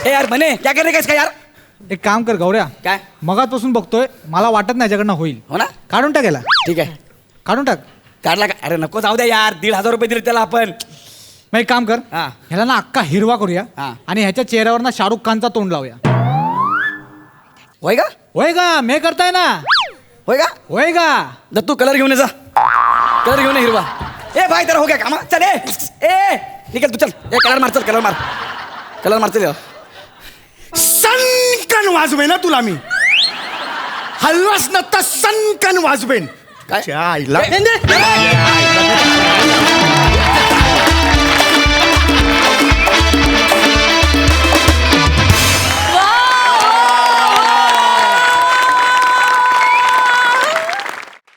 ए यार म्हणे क्या करणे काय यार. एक काम कर गौऱ्या, काय? मगाचपासून बघतोय, मला वाटत नाही याच्याकडनं होईल. हो ना, काढून टाक याला. ठीक आहे, काढून टाक. काढला का? अरे नको जाऊ द्या यार, 1,500 रुपये दिले त्याला आपण. मग एक काम कर, हा. ह्याला ना अख्खा हिरवा करूया हा. आणि ह्याच्या चेहऱ्यावर ना शाहरुख खानचा तोंड लावूया. होय का? होय का? मे करताय ना? होय का? होय का? दत्तू कलर घेऊन ये जा. कलर घेऊन ये हिरवा. ए भाई तर हो गया काम. चल ए निकल तू, चल. ए कलर मार, चल कलर मार. कलर मार चल. सनकन वाजवेन ना तुला मी. हलवास ना तर सनकन वाजवेन. काय? च्या आईला.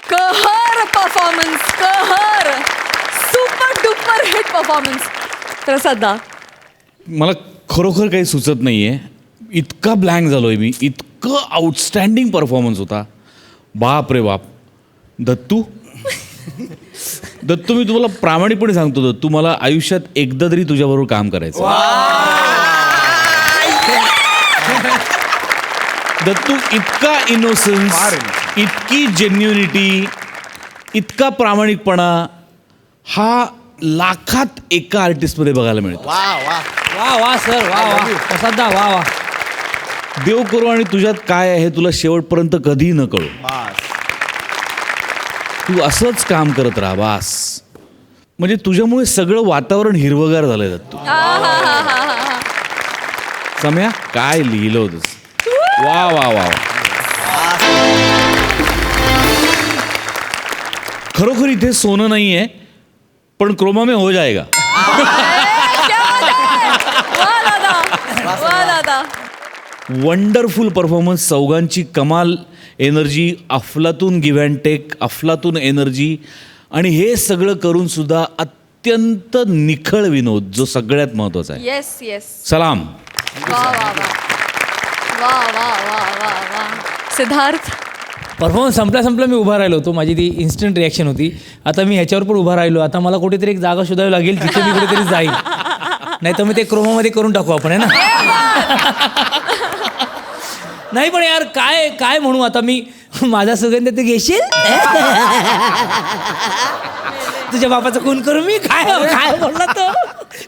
कहर परफॉर्मन्स, कहर. Super duper hit performance. तर सध्या मला खरोखर काही सुचत नाहीये. इतका ब्लँक झालोय मी. इतकं आउटस्टँडिंग परफॉर्मन्स होता. बाप रे बाप. दत्तू मी तुम्हाला प्रामाणिकपणे सांगतो दत्तू, मला आयुष्यात एकदा तरी तुझ्याबरोबर काम करायचं. दत्तू इतका इनोसन्स, इतकी जेन्युनिटी, इतका प्रामाणिकपणा हा लाखात एका आर्टिस्टमध्ये बघायला मिळतो. वा वा सर, वा वा प्रसादा, वा वा. देव करो आणि तुझ्यात काय आहे हे तुला शेवटपर्यंत कधी न कळू. तू असंच काम करत राहा बास. म्हणजे तुझ्यामुळे सगळं वातावरण हिरवगार झालंय दत्तू. सम्या काय लिहिलं होतंस. वा वा वा. खरोखर इथे सोनं नाहीये, पण क्रोमा में हो जाएगा. वंडरफुल परफॉर्मन्स, चौघांची कमाल एनर्जी, अफलातून गिव्ह अँड टेक, अफलातून एनर्जी, आणि हे सगळं करून सुद्धा अत्यंत निखळ विनोद, जो सगळ्यात महत्वाचा आहे. Yes yes. सलाम. वा वा वा वा वा वा वा वा. सिद्धार्थ, परफॉर्मन्स संपला मी उभा राहिलो होतो. माझी ती इन्स्टंट रिॲक्शन होती. आता मी ह्याच्यावर पण उभा राहिलो. आता मला कुठेतरी एक जागा शोधावी लागेल जिथे मी कुठेतरी जाईल, नाही तर मी ते क्रोमामध्ये करून टाकू आपण, है ना. नाही पण यार काय काय म्हणू आता मी. माझा सुगंध तू घेशील, तुझ्या बापाचं खून करू मी, काय काय म्हणला तो,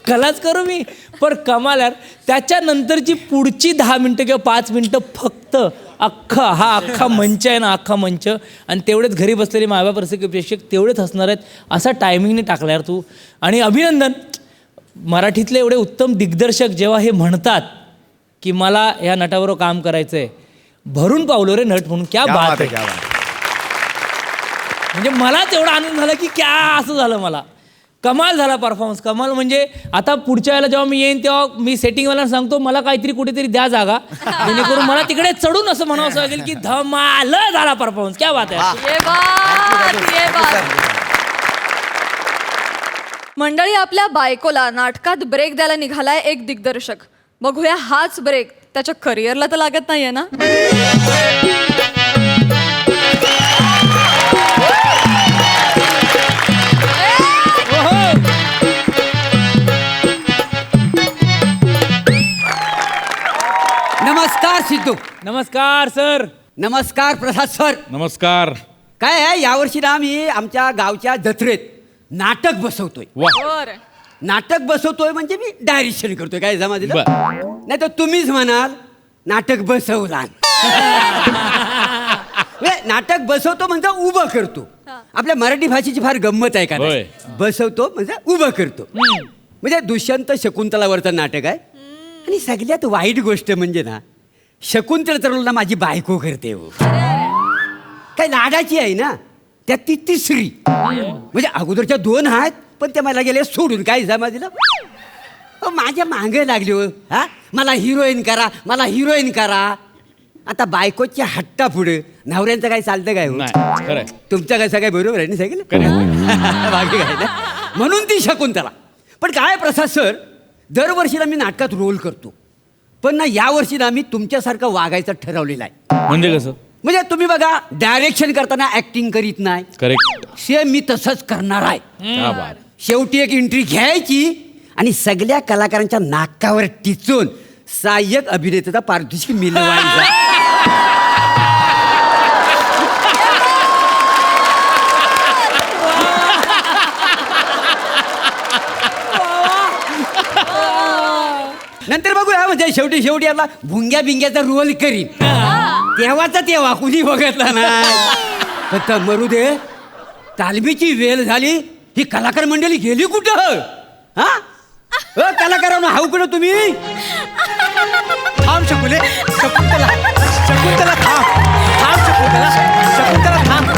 खलाच करू मी. पण कमाल यार, त्याच्यानंतरची पुढची 10 मिनटं किंवा 5 मिनटं फक्त अख्खा मंच आहे ना, अख्खा मंच, आणि तेवढेच घरी बसलेले मायबाप प्रेक्षक तेवढेच हसणार आहेत, असा टायमिंगने टाकला यार तू. आणि अभिनंदन. मराठीतले एवढे उत्तम दिग्दर्शक जेव्हा हे म्हणतात की मला ह्या नटाबरोबर काम करायचं आहे, भरून पावलो रे नट म्हणून. क्या बात आहे. म्हणजे मला तेवढा आनंद झाला की क्या असं झालं. मला कमाल झाला परफॉर्मन्स, कमाल. म्हणजे आता पुढच्या वेळेला जेव्हा मी येईन तेव्हा मी सेटिंगवाला सांगतो मला काहीतरी कुठेतरी द्या जागा, जेणेकरून मला तिकडे चढून असं म्हणावं असं लागेल की धमाल झाला परफॉर्मन्स. क्या बात आहे. ये बात, ये बात. मंडळी, आपल्या बायकोला नाटकात ब्रेक द्यायला निघालाय एक दिग्दर्शक. बघूया हाच ब्रेक त्याच्या करिअरला तर लागत नाहीये ना. नमस्कार सिद्धू. नमस्कार सर. नमस्कार प्रसाद सर. नमस्कार. काय आहे, यावर्षी ना मी आमच्या गावच्या जत्रेत नाटक बसवतोय. वा. बरं. नाटक बसवतोय म्हणजे मी डायरेक्शन करतोय. काय जमा दिलं, बर. नाही तर तुम्हीच म्हणाल नाटक बसवला. नाटक बसवतो म्हणजे उभं करतो. आपल्या मराठी भाषेची फार गंमत आहे का होय. नाही? बसवतो म्हणजे उभं करतो. म्हणजे दुष्यंत शकुंतलावरचं नाटक आहे. आणि सगळ्यात वाईट गोष्ट म्हणजे ना, शकुंतला माझी बायको करते हो. काय लाडाची आहे ना, त्यात ती तिसरी. म्हणजे अगोदरच्या 2 आहेत पण ते मला गेले सोडून. काय जमा दिलं, माझ्या मागे लागली हो. हा, मला हिरोईन करा, मला हिरोईन करा. आता बायकोच्या हट्टा पुढे नवऱ्यांचं काय चालतं काय हो? नाही, खरंय. तुमचं कसं काय बरोबर आहे ना सगळं. बाकी काय ना, म्हणून ती शकुंतला. पण काय प्रसाद सर, दरवर्षीला मी नाटकात रोल करतो, पण ना यावर्षी ना मी तुमच्यासारखं वागायचं ठरवलेलं आहे. म्हणजे कसं? म्हणजे तुम्ही बघा, डायरेक्शन करताना ऍक्टिंग करीत नाही. करेक्ट. सेम मी तसंच करणार आहे. क्या बात. शेवटी एक एंट्री घ्यायची आणि सगळ्या कलाकारांच्या नाकावर टिचून सहाय्यक अभिनेत्याचा पारितोषिक मिळवायचा. नंतर बघूया, म्हणजे शेवटी आपला भुंग्या बिंग्याचा रोल करीन. तेव्हाचा तेव्हा कुणी बघितला नाही. फक्त मरू दे, तालमीची वेळ झाली. ही कलाकार मंडळी गेली कुठं? हा, कलाकारांना हाऊ कुठं तुम्ही? थांब शकुले, शकुंतला, शकुंतला थांब, थांब शकुंतला, शकुंतला थांब,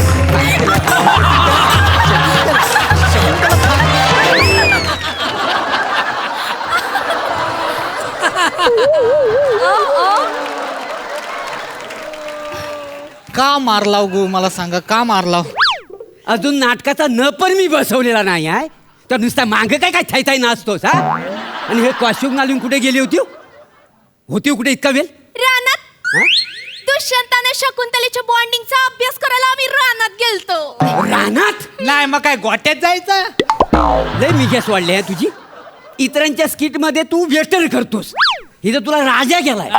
शकुंतला थांब. का मारलाव गो, मला सांगा का मारलाव? अजून नाटकाचा न पण मी बसवलेला नाही आहे, तर नुसता मागं काय काय थाय थाय नाचतोस हा? आणि हे कॉस्ट्यूम घालून कुठे गेली होती? होती कुठे इतका वेळ? रानात. दुष्यंताने शकुंतलेच्या बॉन्डिंगचा अभ्यास करायला आम्ही रानात गेलतो. रानात? नाही मग काय गोट्यात जायचं? लय मिजास वाढले आहे तुझी. इतरांच्या स्किट मध्ये तू वेस्टर्न करतोस, इथं तुला राजा गेलाय.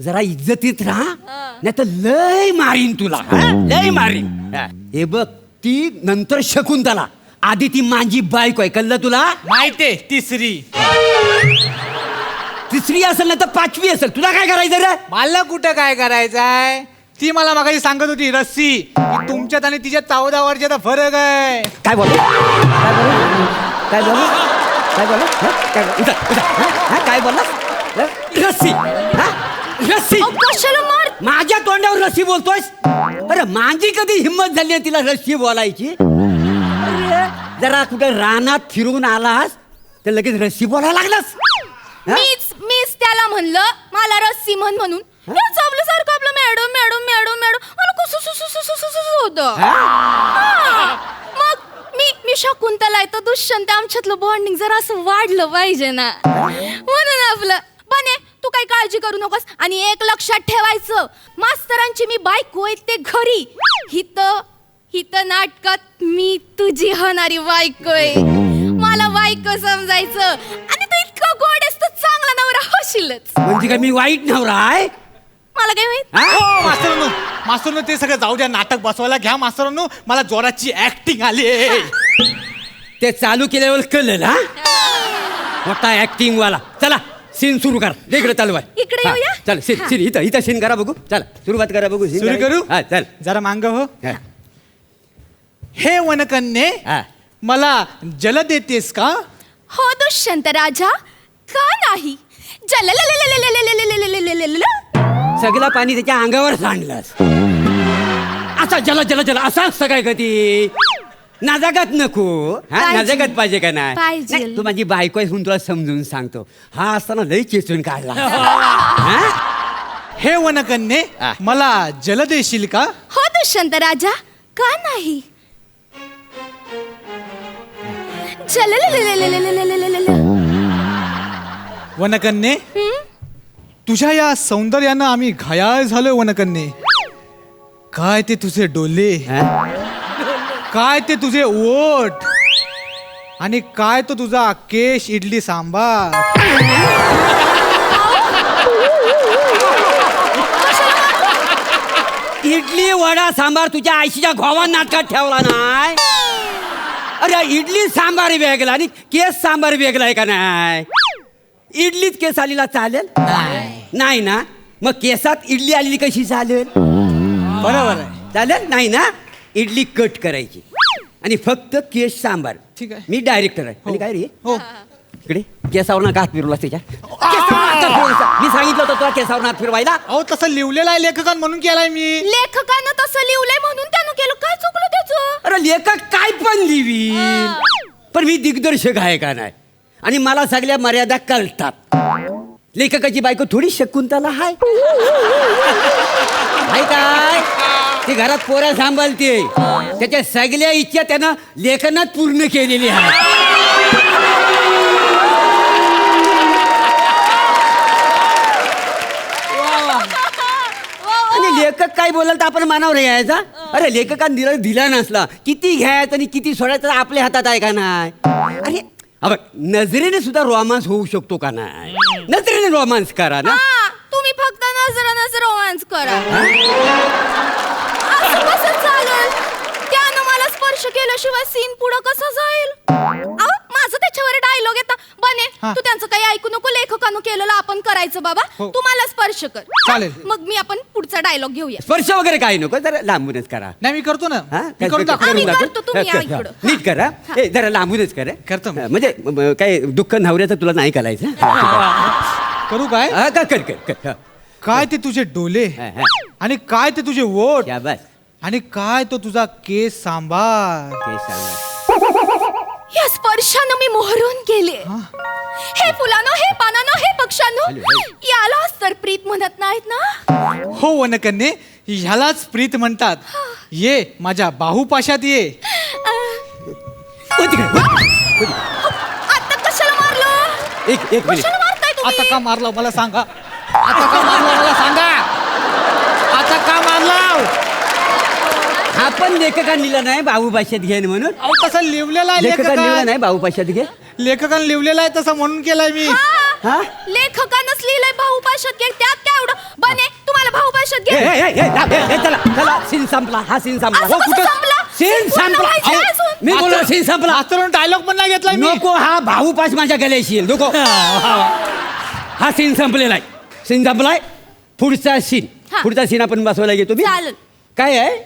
जरा इज्जतीत राहा, नाही तर लय मारीन तुला, लय मारीन. हे बघ, ती नंतर शकुंतला, आधी ती माझी बायको आहे, कळलं तुला? माहितीये, तिसरी तिसरी असेल ना तर 5वी असेल. तुला काय करायचं रे? मला कुठं काय करायचंय? ती मला मागाशी सांगत होती रस्सी, की तुमच्यात आणि तिच्यात 14 वर्षाचा फरक आहे. काय बोल, काय बोल, काय बोल? काय बोलला काय उतर, उतर. हा? काय बोलला रस्सी हा? रस्सी अहो, कशाला मार माझ्या तोंडावर रस्सी बोलतोयस अरे माझी कधी हिंमत झाली आहे तिला रस्सी बोलायची अरे जरा कुठे रानात फिरून आलास तर लगेच रस्सी बोलायला लागलास हा? मीच त्याला म्हणलं मला रस्सी म्हणून हेच आपल्यासारखं आपलं मॅडम मॅडम मॅडम मॅडम मला कसं होतं हा. मग मी शकुंतला आहे तर दुष्यंत आमच्यातलं बॉन्डिंग जरा असं वाढलं पाहिजे ना म्हणून आपलं बने तू काही काळजी करू नकोस आणि एक लक्षात ठेवायचं मास्तरांची मी बायको आहे ते घरी हित नाटकात मी तुझी होणारी बायको आहे मला बायको समजायचं आणि तू इतकं गोड आहेस तर चांगला नवरा होशीलच म्हणजे काय मी वाईट नवरा आहे मला काय माहित हा? हो मास्तरांनो ते सगळं जाऊ द्या नाटक बसवायला घ्या मास्तरांनो मला जोराची ऍक्टिंग आली ते चालू केल्यावर कळलं हा मोठा ऍक्टिंग वाला चला सीन सुरू कर इकडे चालू आहे इकडे हा, येऊया? चल सीन इथं सीन करा बघू चला सुरुवात करा बघू scene सुरू करा. करू हा चल जरा मांग हो हा. हे वनकन्ये हा. मला जल देतेस का हो दुष्यंत राजा का नाही सगळं पाणी त्याच्या अंगावर सांडलंस असा जला जला जला असा असतं काय कधी नाजागत नको हा पाहिजे. नाजागत पाहिजे का नाही पाहिजे. नाही, तू माझी बायको आहे म्हणून तुला समजून सांगतो हा असताना लई चेचून काढला हा? हे वनकन्ये हा. मला जल देशील का हो दुष्यंत राजा का नाही वनकन्ये तुझ्या या सौंदर्यानं आम्ही घायाळ झालोय वनकन्ये काय ते तुझे डोले हा? काय ते तुझे ओठ आणि काय तो तुझा केश इडली सांबार इडली वडा सांबार तुझ्या आईशीच्या घोवा नाटकात ठेवला नाही अरे इडली सांबार वेगळा आणि केस सांबार वेगळा आहे का नाही इडलीच केस आलेला चालेल नाही ना मग केसात इडली आलेली कशी चालेल बरोबर आहे चालेल नाही ना इडली कट करायची आणि फक्त केस सांबार ठीक आहे. मी डायरेक्टर आहे आणि काय रे हो इकडे केसावर हात फिरवला त्याच्या केसावरनं हात फिरवला. मी सांगितलं होतं तुला केसावर हात फिरवायला अहो तसं लिहिलेलं आहे लेखकान म्हणून केलाय मी लेखकानं तसं लिहिलंय म्हणून त्यानं केलं काय चुकलं त्याचं अरे लेखक काय पण लिहिल पण मी दिग्दर्शक आहे का नाही आणि मला सगळ्या मर्यादा कळतात लेखकाची बायको थोडी शकुंतला हाय हाय काय ती घरात पोऱ्या सांभाळते त्याच्या सगळ्या इच्छा त्यानं लेखनात पूर्ण केलेली आहे आणि लेखक काय बोलाल तर आपण मानावर यायचा अरे लेखकाने दिला नसला किती घ्यायचं आणि किती सोडायचं आपल्या हातात आहे का नाही अरे अबे, नजरेने सुद्धा रोमांस होऊ शकतो का नाही नजरेने रोमांस करा ना हा, तुम्ही फक्त नजर रोमांस करा असं कसं चालेल त्यानं मला स्पर्श केल्याशिवाय सीन पुढं कसं जाईल अहो, माझं त्याच्यावर डायलॉग येता बने हा. तू त्यांचं काही ऐकू नको लेखकानं केलेलं आपण करायचं बाबा हो. तू मला स्पर्श कर चालेल. मग मी आपण पुढचा डायलॉग घेऊया स्पर्श वगैरे काही नको जरा लांबूनच करा नाही मी करतो ना हा? मी करून दाखवतो. आम्ही दाखव. करतो, तुम्ही हा, या इकडं. नीट करा ए, जरा लांबूनच करा करतो मी. म्हणजे काय दुःख नवऱ्याचं तुला नाही करायचं करू काय हा, कर कर कर हा. काय ते तुझे डोले हा, हा. आणि काय ते तुझे ओठ शाबास. आणि काय तो तुझा केस सांबार ते सांगा या स्पर्शानं मी मोहरून गेले हे फुलानो हे पानानो हे पक्षांनो यालाच तर प्रीत म्हणत नाहीत ना हो वनकन्ये ह्यालाच प्रीत म्हणतात ये माझ्या बाहुपाशात ये हो तिकडे, हो. आता कशाला मारलं एक मिनिट कशाला मारताय तुम्ही आता का मारला मला सांगा आता का मारला मला सांगा आता का मारला हा पण लेखकाने लिहिलं नाही बाबू भाषेत घेन म्हणून अहो तसं लिहिलेलं आहे लेखकाने लिहिलं लेखकान नाही बाबू भाषेत घे लेखकान लिहिलेलं आहे तसं म्हणून केलंय मी हा लेखकानंच लिहिलंय भाऊपाशात घे त्यात काय एवढं बने तुम्हाला भाऊपाशात ए, घे ए, ए, ए, चला चला सीन संपला हा सीन संपला असं कसं संपला? सीन पूर्ण संपला व्हायचं अहो, अजून. मी बोललो सीन संपला मास्तरांनो डायलॉग पण नाही घेतलाय मी नको हा भाऊपास माझ्या गल्याशी येईल नको हा सीन संपलेला आहे सीन संपलाय पुढचा सीन हा. पुढचा सीन आपण बसवायला घेतो मी चालेल. काय आहे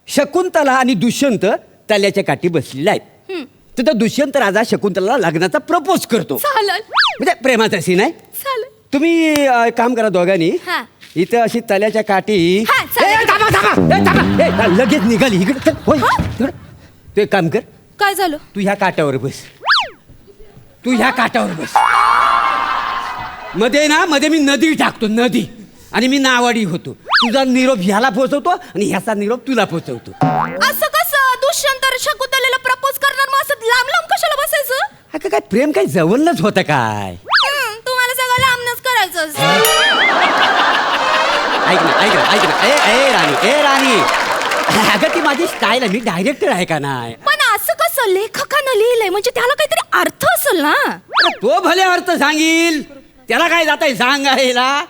शकुंतला आणि दुष्यंत तल्याच्या काठी बसलेले आहेत तर तो दुष्यंत राजा शकुंतला लग्नाचा प्रपोज करतो. चालेल म्हणजे प्रेमाचा सीन आहे. चालेल. तुम्ही एक काम करा दोघांनी, हा. इथं अशी तल्याच्या काठी. हा, चालेल. ए, थांबा, थांबा, ए, थांबा. ए, लगेच निघाली इकडे. चल, होय, तिकडे. तू एक काम कर, काय झालं? तू ह्या काठावर बस. तू ह्या काठावर बस. मध्ये मी नदी टाकतो, नदी. आणि मी नावाडी होतो. तुझा निरोप ह्याला पोहोचवतो आणि ह्याचा निरोप तुला पोहोचवतो. असं कसं? दुष्यंत शकुंतलेला प्रपोज करणार, मग असं लांब लांब कशाला बसायचं? अगं काय प्रेम काही जवळच होतं काय? तुम्हाला सगळं लांबनच करायचं असतं. ऐक ना. ए राणी अगं ती माझी स्टाईल आहे, मी डायरेक्टर आहे का नाही? पण असं कसं? लेखकानं लिहिलंय म्हणजे त्याला काहीतरी अर्थ असेल ना. अरे तो भले अर्थ सांगील, त्याला काय जात आहे सांगायला.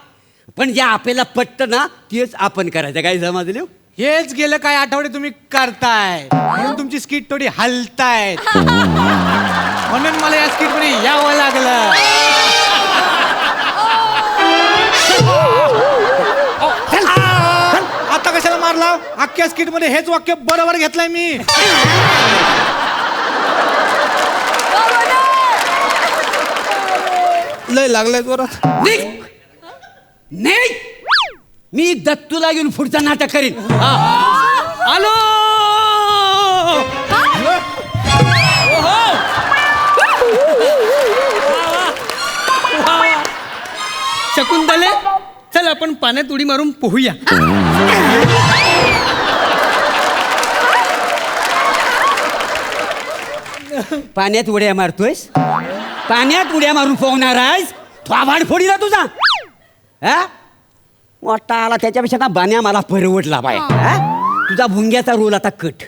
पण जे आपल्याला पटतं ना तेच आपण करायचं. काय समजले? हेच गेलं काय आठवडे तुम्ही करताय, म्हणून तुमची स्किट थोडी हलतायत. म्हणून मला या स्किट मध्ये यावं लागलं. आता कशाला मारला? अख्ख्या स्किट मध्ये हेच वाक्य बरोबर घेतलंय मी. लय लागलंय जोरात. नाही, मी दत्तूला घेऊन पुढचं नाटक करीन. आलो. शकुंतले, चल आपण पाण्यात उडी मारून पोहूया. पाण्यात उड्या मारतोयस? पाण्यात उड्या मारून पोहणार आहेस? थोबाड फोडीला तुझा. हा मोठा आला त्याच्यापेक्षा ना बाण्या मला परवडला बाय. तुझा भुंग्याचा रोल आता कट.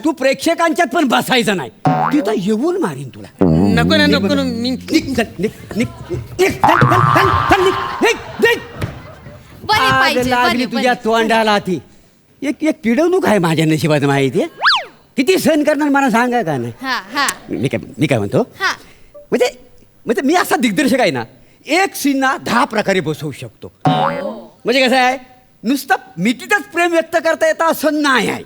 तू प्रेक्षकांच्यात पण बसायचं नाही, तिथं येऊन मारीन तुला. नको ना, नको ना. मी निघ, चल, निघ, निघ, निघ, चल, चल, चल, चल, निघ, निघ, निघ. बरे आग पाहिजे, लागली बरे, तुझ्या बरे. तोंडाला ती. एक पिडवणूक आहे माझ्या नशिबात माहिती. किती सहन करणार मला सांगा का नाही? हा, हा, मी काय म्हणतो, हा. म्हणजे मी असा दिग्दर्शक आहे ना, एक सीनना 10 प्रकारे बसवू शकतो. म्हणजे कसं आहे, नुसतं मिठीतच प्रेम व्यक्त करता येतं असं नाही आहे.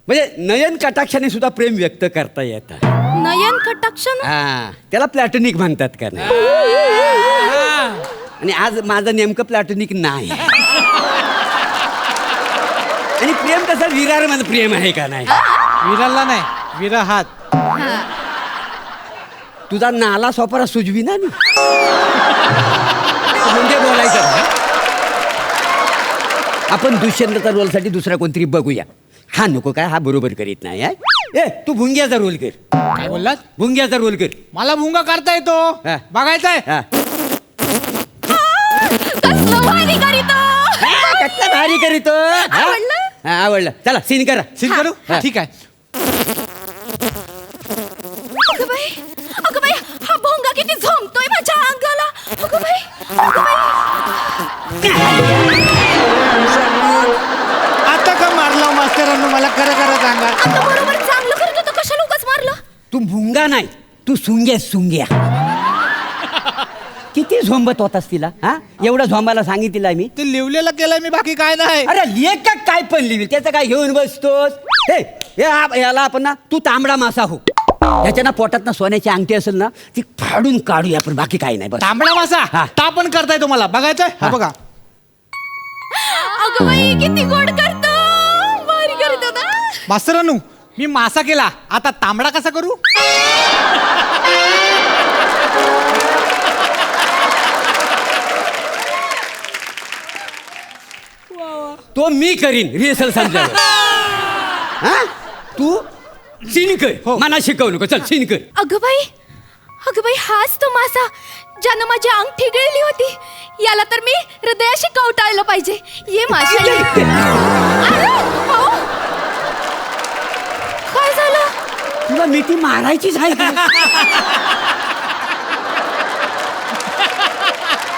म्हणजे नयन कटाक्षाने सुद्धा प्रेम व्यक्त करता येतं. नयन कटाक्षण. हा, त्याला प्लॅटोनिक म्हणतात का नाही? आणि आज माझं नेमकं प्लॅटोनिक नाही. आणि प्रेम कसं विरार मध्ये प्रेम आहे का नाही? विराला नाही, विराहात. तुझा नाला सोपारा सुजवी ना मी. म्हणजे बोलायचं ना? आपण दुष्यंतचा रोलसाठी दुसरा कोणतरी बघूया. हा नको काय, हा बरोबर करीत नाही. ए, तू भुंग्याचा रोल कर. काय बोललात? भुंग्याचा रोल कर. मला भुंगा करता येतो, हा. बघायचंय. हा. कसलं भारी करीतो. कसलं भारी करीतो. हा? आवडलं? हा, आवडलं. चला सीन करा. सीन करू? हा. ठीक आहे. अगं बाई, हा भोंगा किती झोंबतोय माझ्या अंगाला. अगं बाई, अगं बाई. आता का मारला मास्तरांनो, मला खरं खरं सांगा. आता बरोबर चांगलं करत होतं, कशाला उगाच मारलं? तू भुंगा नाही, तू सुंग्या. किती झोंबत होतास तिला? हा, एवढं झोंबायला सांगितलं मी. ते लिवलेलं केलंय मी, बाकी काय नाही. अरे लेख काय पण लिहिल, त्याचं काय घेऊन बसतोस? याला आपण ना, तू तांबडा मासा हो. त्याच्या ना पोटात ना सोन्याची अंगठी असेल ना, ती फाडून काढूया आपण, बाकी काही नाही. बस तांबडा मासा हा. ता पण करताय तुम्हाला, बघायचंय? हा, बघा. अगं बाई, किती गोड करतो. भारी करतो ना. मास्तरांनो, मी मासा केला, आता तांबडा कसा करू? तो मी करीन रिहर्सल संपल्यावर. हा, तू सीन कर. मला शिकवू नको. चल सीन कर. अगं बाई, हाच तो मासा ज्यानं माझी अंगठी गिळली होती. याला तर मी हृदयाशी कवटाळलं पाहिजे. ये माशा ये. अहो, काय झालं? तुला मिठी मारायचीच आहे का?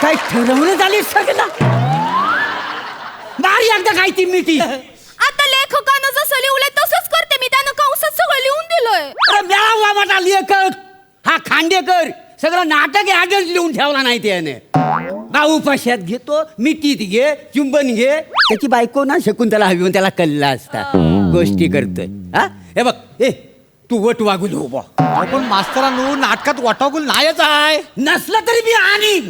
काय ठरवलं झाली सगळं? मारी एकदा काय ती मिठी. आता लेखकानं जसं लिहलंय तसंच करते मी. त्यानं कंसात सगळं लिहून दिलंय. अरे मेळा वाटा लेखक हा खांडेकर सगळं नाटक ऍडल्ट लिहून ठेवला नाही त्याने. गाऊ पाशात घेतो, मिठीत घे, चुंबन घे. त्याची बायको ना शकुंतला हवी म्हणून त्याला कल्ला असता. गोष्टी करतोय. हा, हे बघ, तू तू वट वागून उभा. पण मास्तरांनो नाटकात वाटागुल नाहीच आहे. नसलं तरी मी आणीन.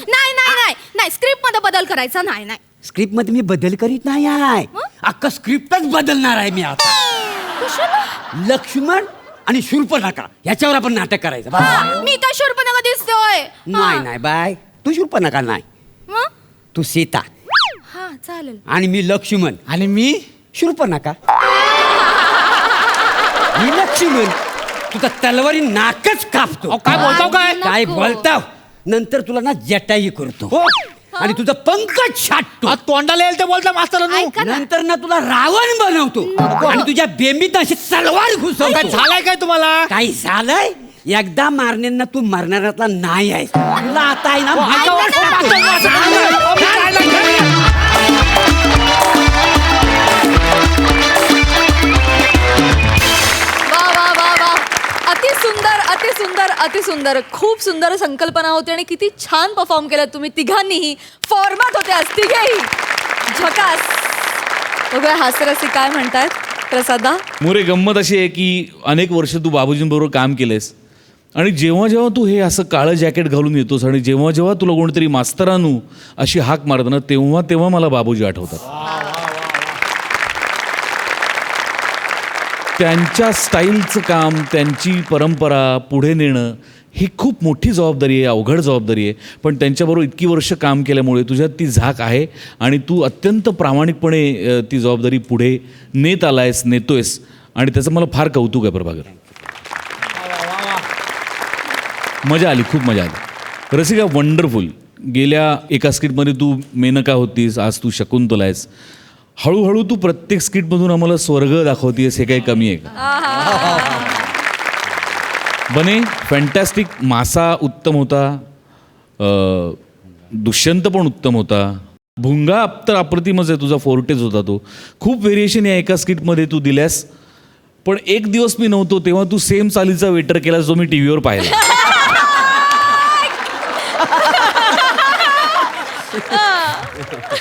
नाही नाही नाही नाही स्क्रिप्ट मध्ये बदल करायचा नाही नाही स्क्रिप्ट मध्ये मी बदल करीत नाही आहे. अख्खा स्क्रिप्टच बदलणार आहे मी आता. लक्ष्मण आणि शूर्पणखा ह्याच्यावर आपण नाटक करायचं. बस. मी तर शूर्पणखा दिसतोय नाही नाही बाय, तू शूर्पणखा नाही, हं? तू सीता हा चालेल आणि मी लक्ष्मण. आणि मी शूर्पणखा. मी लक्ष्मण, तुझा तलवारी नाकच कापतो. काय बोलताव काय? काय बोलताव? नंतर तुला ना जटाई करतो आणि तुझं पंकज छाटतो. तोंडाला येईल ते बोलता मास्तरांनो. ऐका ना. नंतर ना तुला रावण बनवतो आणि तुझ्या बेंबीत अशी तलवार काय घुसवतो. झालंय काय तुम्हाला? काही झालंय? एकदा मारण्याना तू मरणाऱ्यातला नाही आहेस. तुला आता आहे ना ऐका, वा वा वा वा अति सुंदर अति सुंदर अति सुंदर. खूप सुंदर संकल्पना होती आणि किती छान परफॉर्म केलं तुम्ही तिघांनीही. फॉर्मॅट होते आज तिघेही. झकास. बघूया हास्यरसिक काय म्हणतायत. प्रसादा. मोरे, गंमत अशी आहे की अनेक वर्ष तू बाबूजींबरोबर काम केलेस आणि जेव्हा जेव्हा तू हे असं काळं जॅकेट घालून येतोस आणि जेव्हा जेव्हा तुला कोणतरी मास्तरानू अशी हाक मारतं ना तेव्हा तेव्हा मला बाबूजी आठवतात. त्यांच्या स्टाईलचं काम, त्यांची परंपरा पुढे नेणं ही खूप मोठी जबाबदारी आहे, अवघड जबाबदारी आहे. पण त्यांच्याबरोबर इतकी वर्ष काम केल्यामुळे तुझ्यात ती झाक आहे आणि तू अत्यंत प्रामाणिकपणे ती जबाबदारी पुढे नेत आलायस, नेतोयस आणि त्याचं मला फार कौतुक आहे प्रभाकर. मजा आली, खूप मजा आली. रसिका, वंडरफुल. गेल्या एका स्किटमध्ये तू मेनका होतीस, आज तू शकुंतला आहेस. हळूहळू तू प्रत्येक स्किटमधून आम्हाला स्वर्ग दाखवतेस, हे काही कमी आहे का? बने, फॅन्टॅस्टिक. मासा उत्तम होता, दुष्यंत पण उत्तम होता, भुंगा तर अप्रतिमच आहे, तुझा फोर्टेज होता तो. खूप व्हेरिएशन या एका स्किटमध्ये तू दिल्यास. पण एक दिवस मी नव्हतो तेव्हा तू सेम चालीचा वेटर केला जो मी टी व्हीवर पाहिला.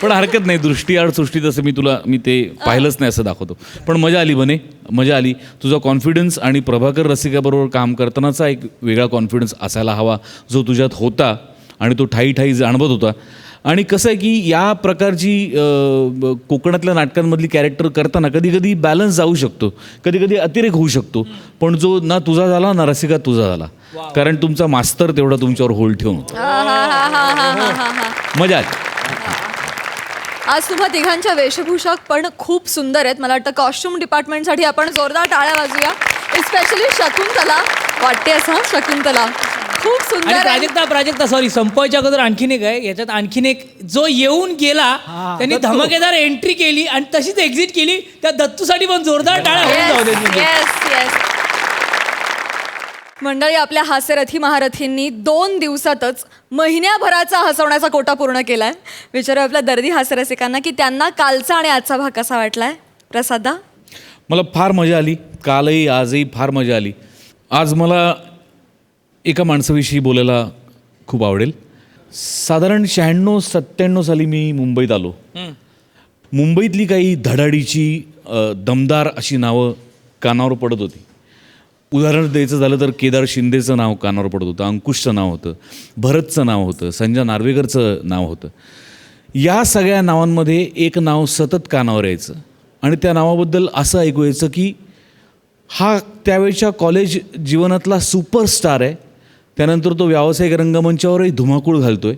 पण हरकत नाही, दृष्टीआड सृष्टी तसं मी ते पाहिलंच नाही असं दाखवतो. पण मजा आली बने, मजा आली. तुझा कॉन्फिडन्स आणि प्रभाकर रसिकाबरोबर काम करतानाचा एक वेगळा कॉन्फिडन्स असायला हवा जो तुझ्यात होता आणि तो ठाई ठाई जाणवत होता. आणि कसं आहे की या प्रकारची कोकणातल्या नाटकांमधली कॅरेक्टर करताना कधी कधी बॅलन्स जाऊ शकतो, कधी कधी अतिरेक होऊ शकतो. पण जो ना तुझा झाला ना रसिका तुझा झाला, कारण तुमचा मास्तर तेवढा तुमच्यावर होल्ड ठेवून होता. मजा आली. आज तुम्हा तिघांच्या वेशभूषा पण खूप सुंदर आहेत. मला वाटतं कॉस्ट्युम डिपार्टमेंटसाठी आपण जोरदार टाळ्या वाजूया. स्पेशली शकुंतला. वाटते असं शकुंतला खूप सुंदर आहे. प्राजक्ता सॉरी, संपवायच्या अगोदर आणखीन एक आहे. याच्यात आणखीन एक जो येऊन गेला त्यांनी धमाकेदार एंट्री केली आणि तशीच एक्झिट केली. त्या दत्तूसाठी पण जोरदार टाळ्या होऊन जाऊ देत. Yes yes. मंडळी, आपल्या हास्यरथी महारथींनी 2 दिवसातच महिन्याभराचा हसवण्याचा कोटा पूर्ण केलाय. विचारू आपल्या दर्दी हास्यरसिकांना की त्यांना कालचा आणि आजचा भाग कसा वाटलाय. प्रसादा. मला फार मजा आली, कालही आजही फार मजा आली. आज मला एका माणसाविषयी बोलायला खूप आवडेल. साधारण 96-97 साली मी मुंबईत आलो. मुंबईतली काही धडाडीची दमदार अशी नावं कानावर पडत होती. उदाहरण द्यायचं झालं तर केदार शिंदेचं नाव कानावर पडत होतं, अंकुशचं नाव होतं, भरतचं नाव होतं, संजय नार्वेकरचं नाव होतं. या सगळ्या नावांमध्ये एक नाव सतत कानावर यायचं आणि त्या नावाबद्दल असं ऐकू यायचं की हा त्यावेळच्या कॉलेज जीवनातला सुपरस्टार आहे. त्यानंतर तो व्यावसायिक रंगमंचावरही धुमाकूळ घालतो आहे.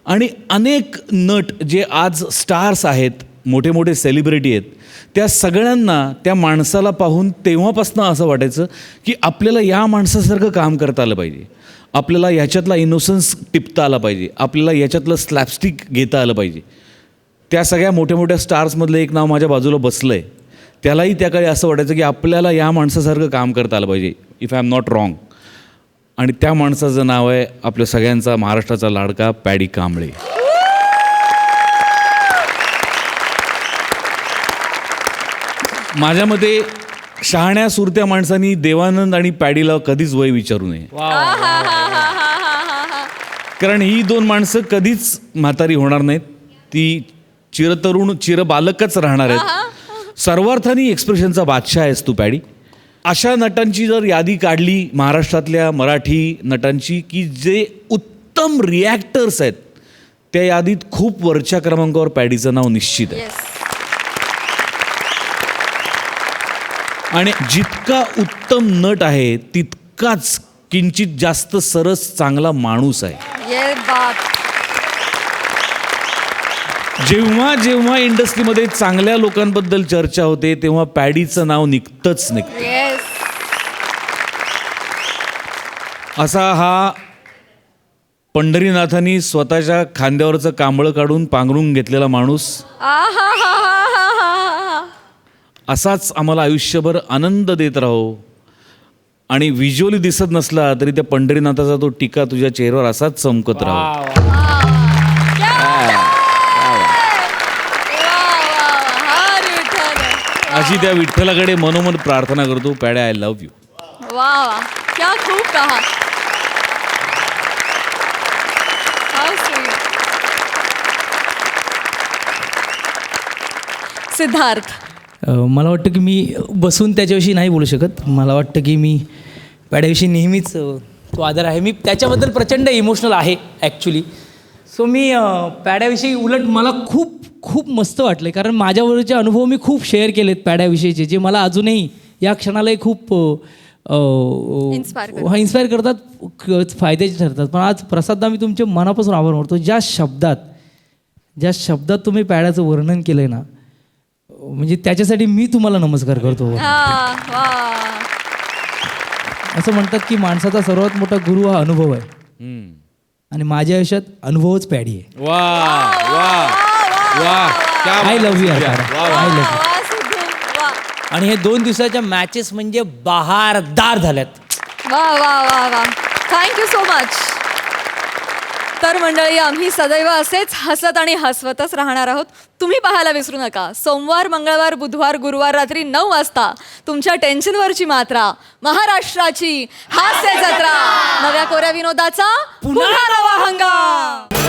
आणि अनेक नट जे आज स्टार्स आहेत, मोठे मोठे सेलिब्रिटी आहेत, त्या सगळ्यांना त्या माणसाला पाहून तेव्हापासून असं वाटायचं की आपल्याला या माणसासारखं काम करता आलं पाहिजे, आपल्याला ह्याच्यातला इनोसन्स टिपता आला पाहिजे, आपल्याला याच्यातलं स्लॅपस्टिक घेता आलं पाहिजे. त्या सगळ्या मोठ्या मोठ्या स्टार्समधलं एक नाव माझ्या बाजूला बसलं आहे. त्यालाही त्या काळी असं वाटायचं की आपल्याला या माणसासारखं काम करता आलं पाहिजे, if I am not wrong. आणि त्या माणसाचं नाव आहे आपल्या सगळ्यांचा महाराष्ट्राचा लाडका पॅडी कांबळे. माझ्या मते शहाण्या सुरत्या माणसांनी देवानंद आणि पॅडीला कधीच वय विचारू नये, कारण ही 2 माणसं कधीच म्हातारी होणार नाहीत. ती चिरतरुण चिरबालकच राहणार आहेत. सर्वार्थाने एक्सप्रेशनचा बादशाह आहेस तू पॅडी. अशा नटांची जर यादी काढली महाराष्ट्रातल्या मराठी नटांची की जे उत्तम रिॲक्टर्स आहेत, त्या यादीत खूप वरच्या क्रमांकावर पॅडीचं नाव निश्चित आहे. आणि जितका उत्तम नट आहे तितकाच किंचित जास्त सरस चांगला माणूस आहे. ये बात. जेव्हा जेव्हा इंडस्ट्रीमध्ये चांगल्या लोकांबद्दल चर्चा होते तेव्हा पॅडीचं नाव निघतंच निघतं. येस. असा हा पंढरीनाथांनी स्वतःच्या खांद्यावरचं कांबळं काढून पांघरून घेतलेला माणूस, असाच आम्हाला आयुष्यभर आनंद देत राहो. आणि व्हिज्युअली दिसत नसला तरी त्या पंढरीनाथाचा तो टीका तुझ्या चेहऱ्यावर असाच चमकत राहो. अशी त्या विठ्ठलाकडे मनोमन प्रार्थना करतो. पॅड्या, आय लव्ह यू. वा वा, क्या खूप कहा. How sweet. सिद्धार्थ, मला वाटतं की मी बसून त्याच्याविषयी नाही बोलू शकत. मला वाटतं की मी पॅड्याविषयी नेहमीच तो आदर आहे. मी त्याच्याबद्दल प्रचंड इमोशनल आहे ॲक्च्युली. सो मी पॅड्याविषयी उलट मला खूप खूप मस्त वाटलं, कारण माझ्याबरोबरचे अनुभव मी खूप शेअर केलेत पॅड्याविषयीचे, जे मला अजूनही या क्षणालाही खूप इन्स्पायर करतात, फायद्याचे ठरतात. पण आज प्रसाददा मी तुमचे मनापासून आभार मानतो. ज्या शब्दात तुम्ही पॅड्याचं वर्णन केलं आहे ना, म्हणजे त्याच्यासाठी मी तुम्हाला नमस्कार करतो. असं म्हणतात की माणसाचा सर्वात मोठा गुरु हा अनुभव आहे, आणि माझ्या आयुष्यात अनुभवच पॅडी आहे. वा वा वा, I love you. I love you. आणि हे 2 दिवसाच्या मॅचेस म्हणजे बहारदार झाल्यात. वा वा वा वा, थँक्यू सो मच. तर मंडळी, आम्ही सदैव असेच हसत आणि हसवतच राहणार आहोत. तुम्ही पाहायला विसरू नका सोमवार, मंगळवार, बुधवार, गुरुवार रात्री 9 वाजता तुमच्या टेन्शनवरची मात्रा, महाराष्ट्राची हास्य जत्रा, नव्या कोऱ्या विनोदाचा पुन्हा नवा हंगाम.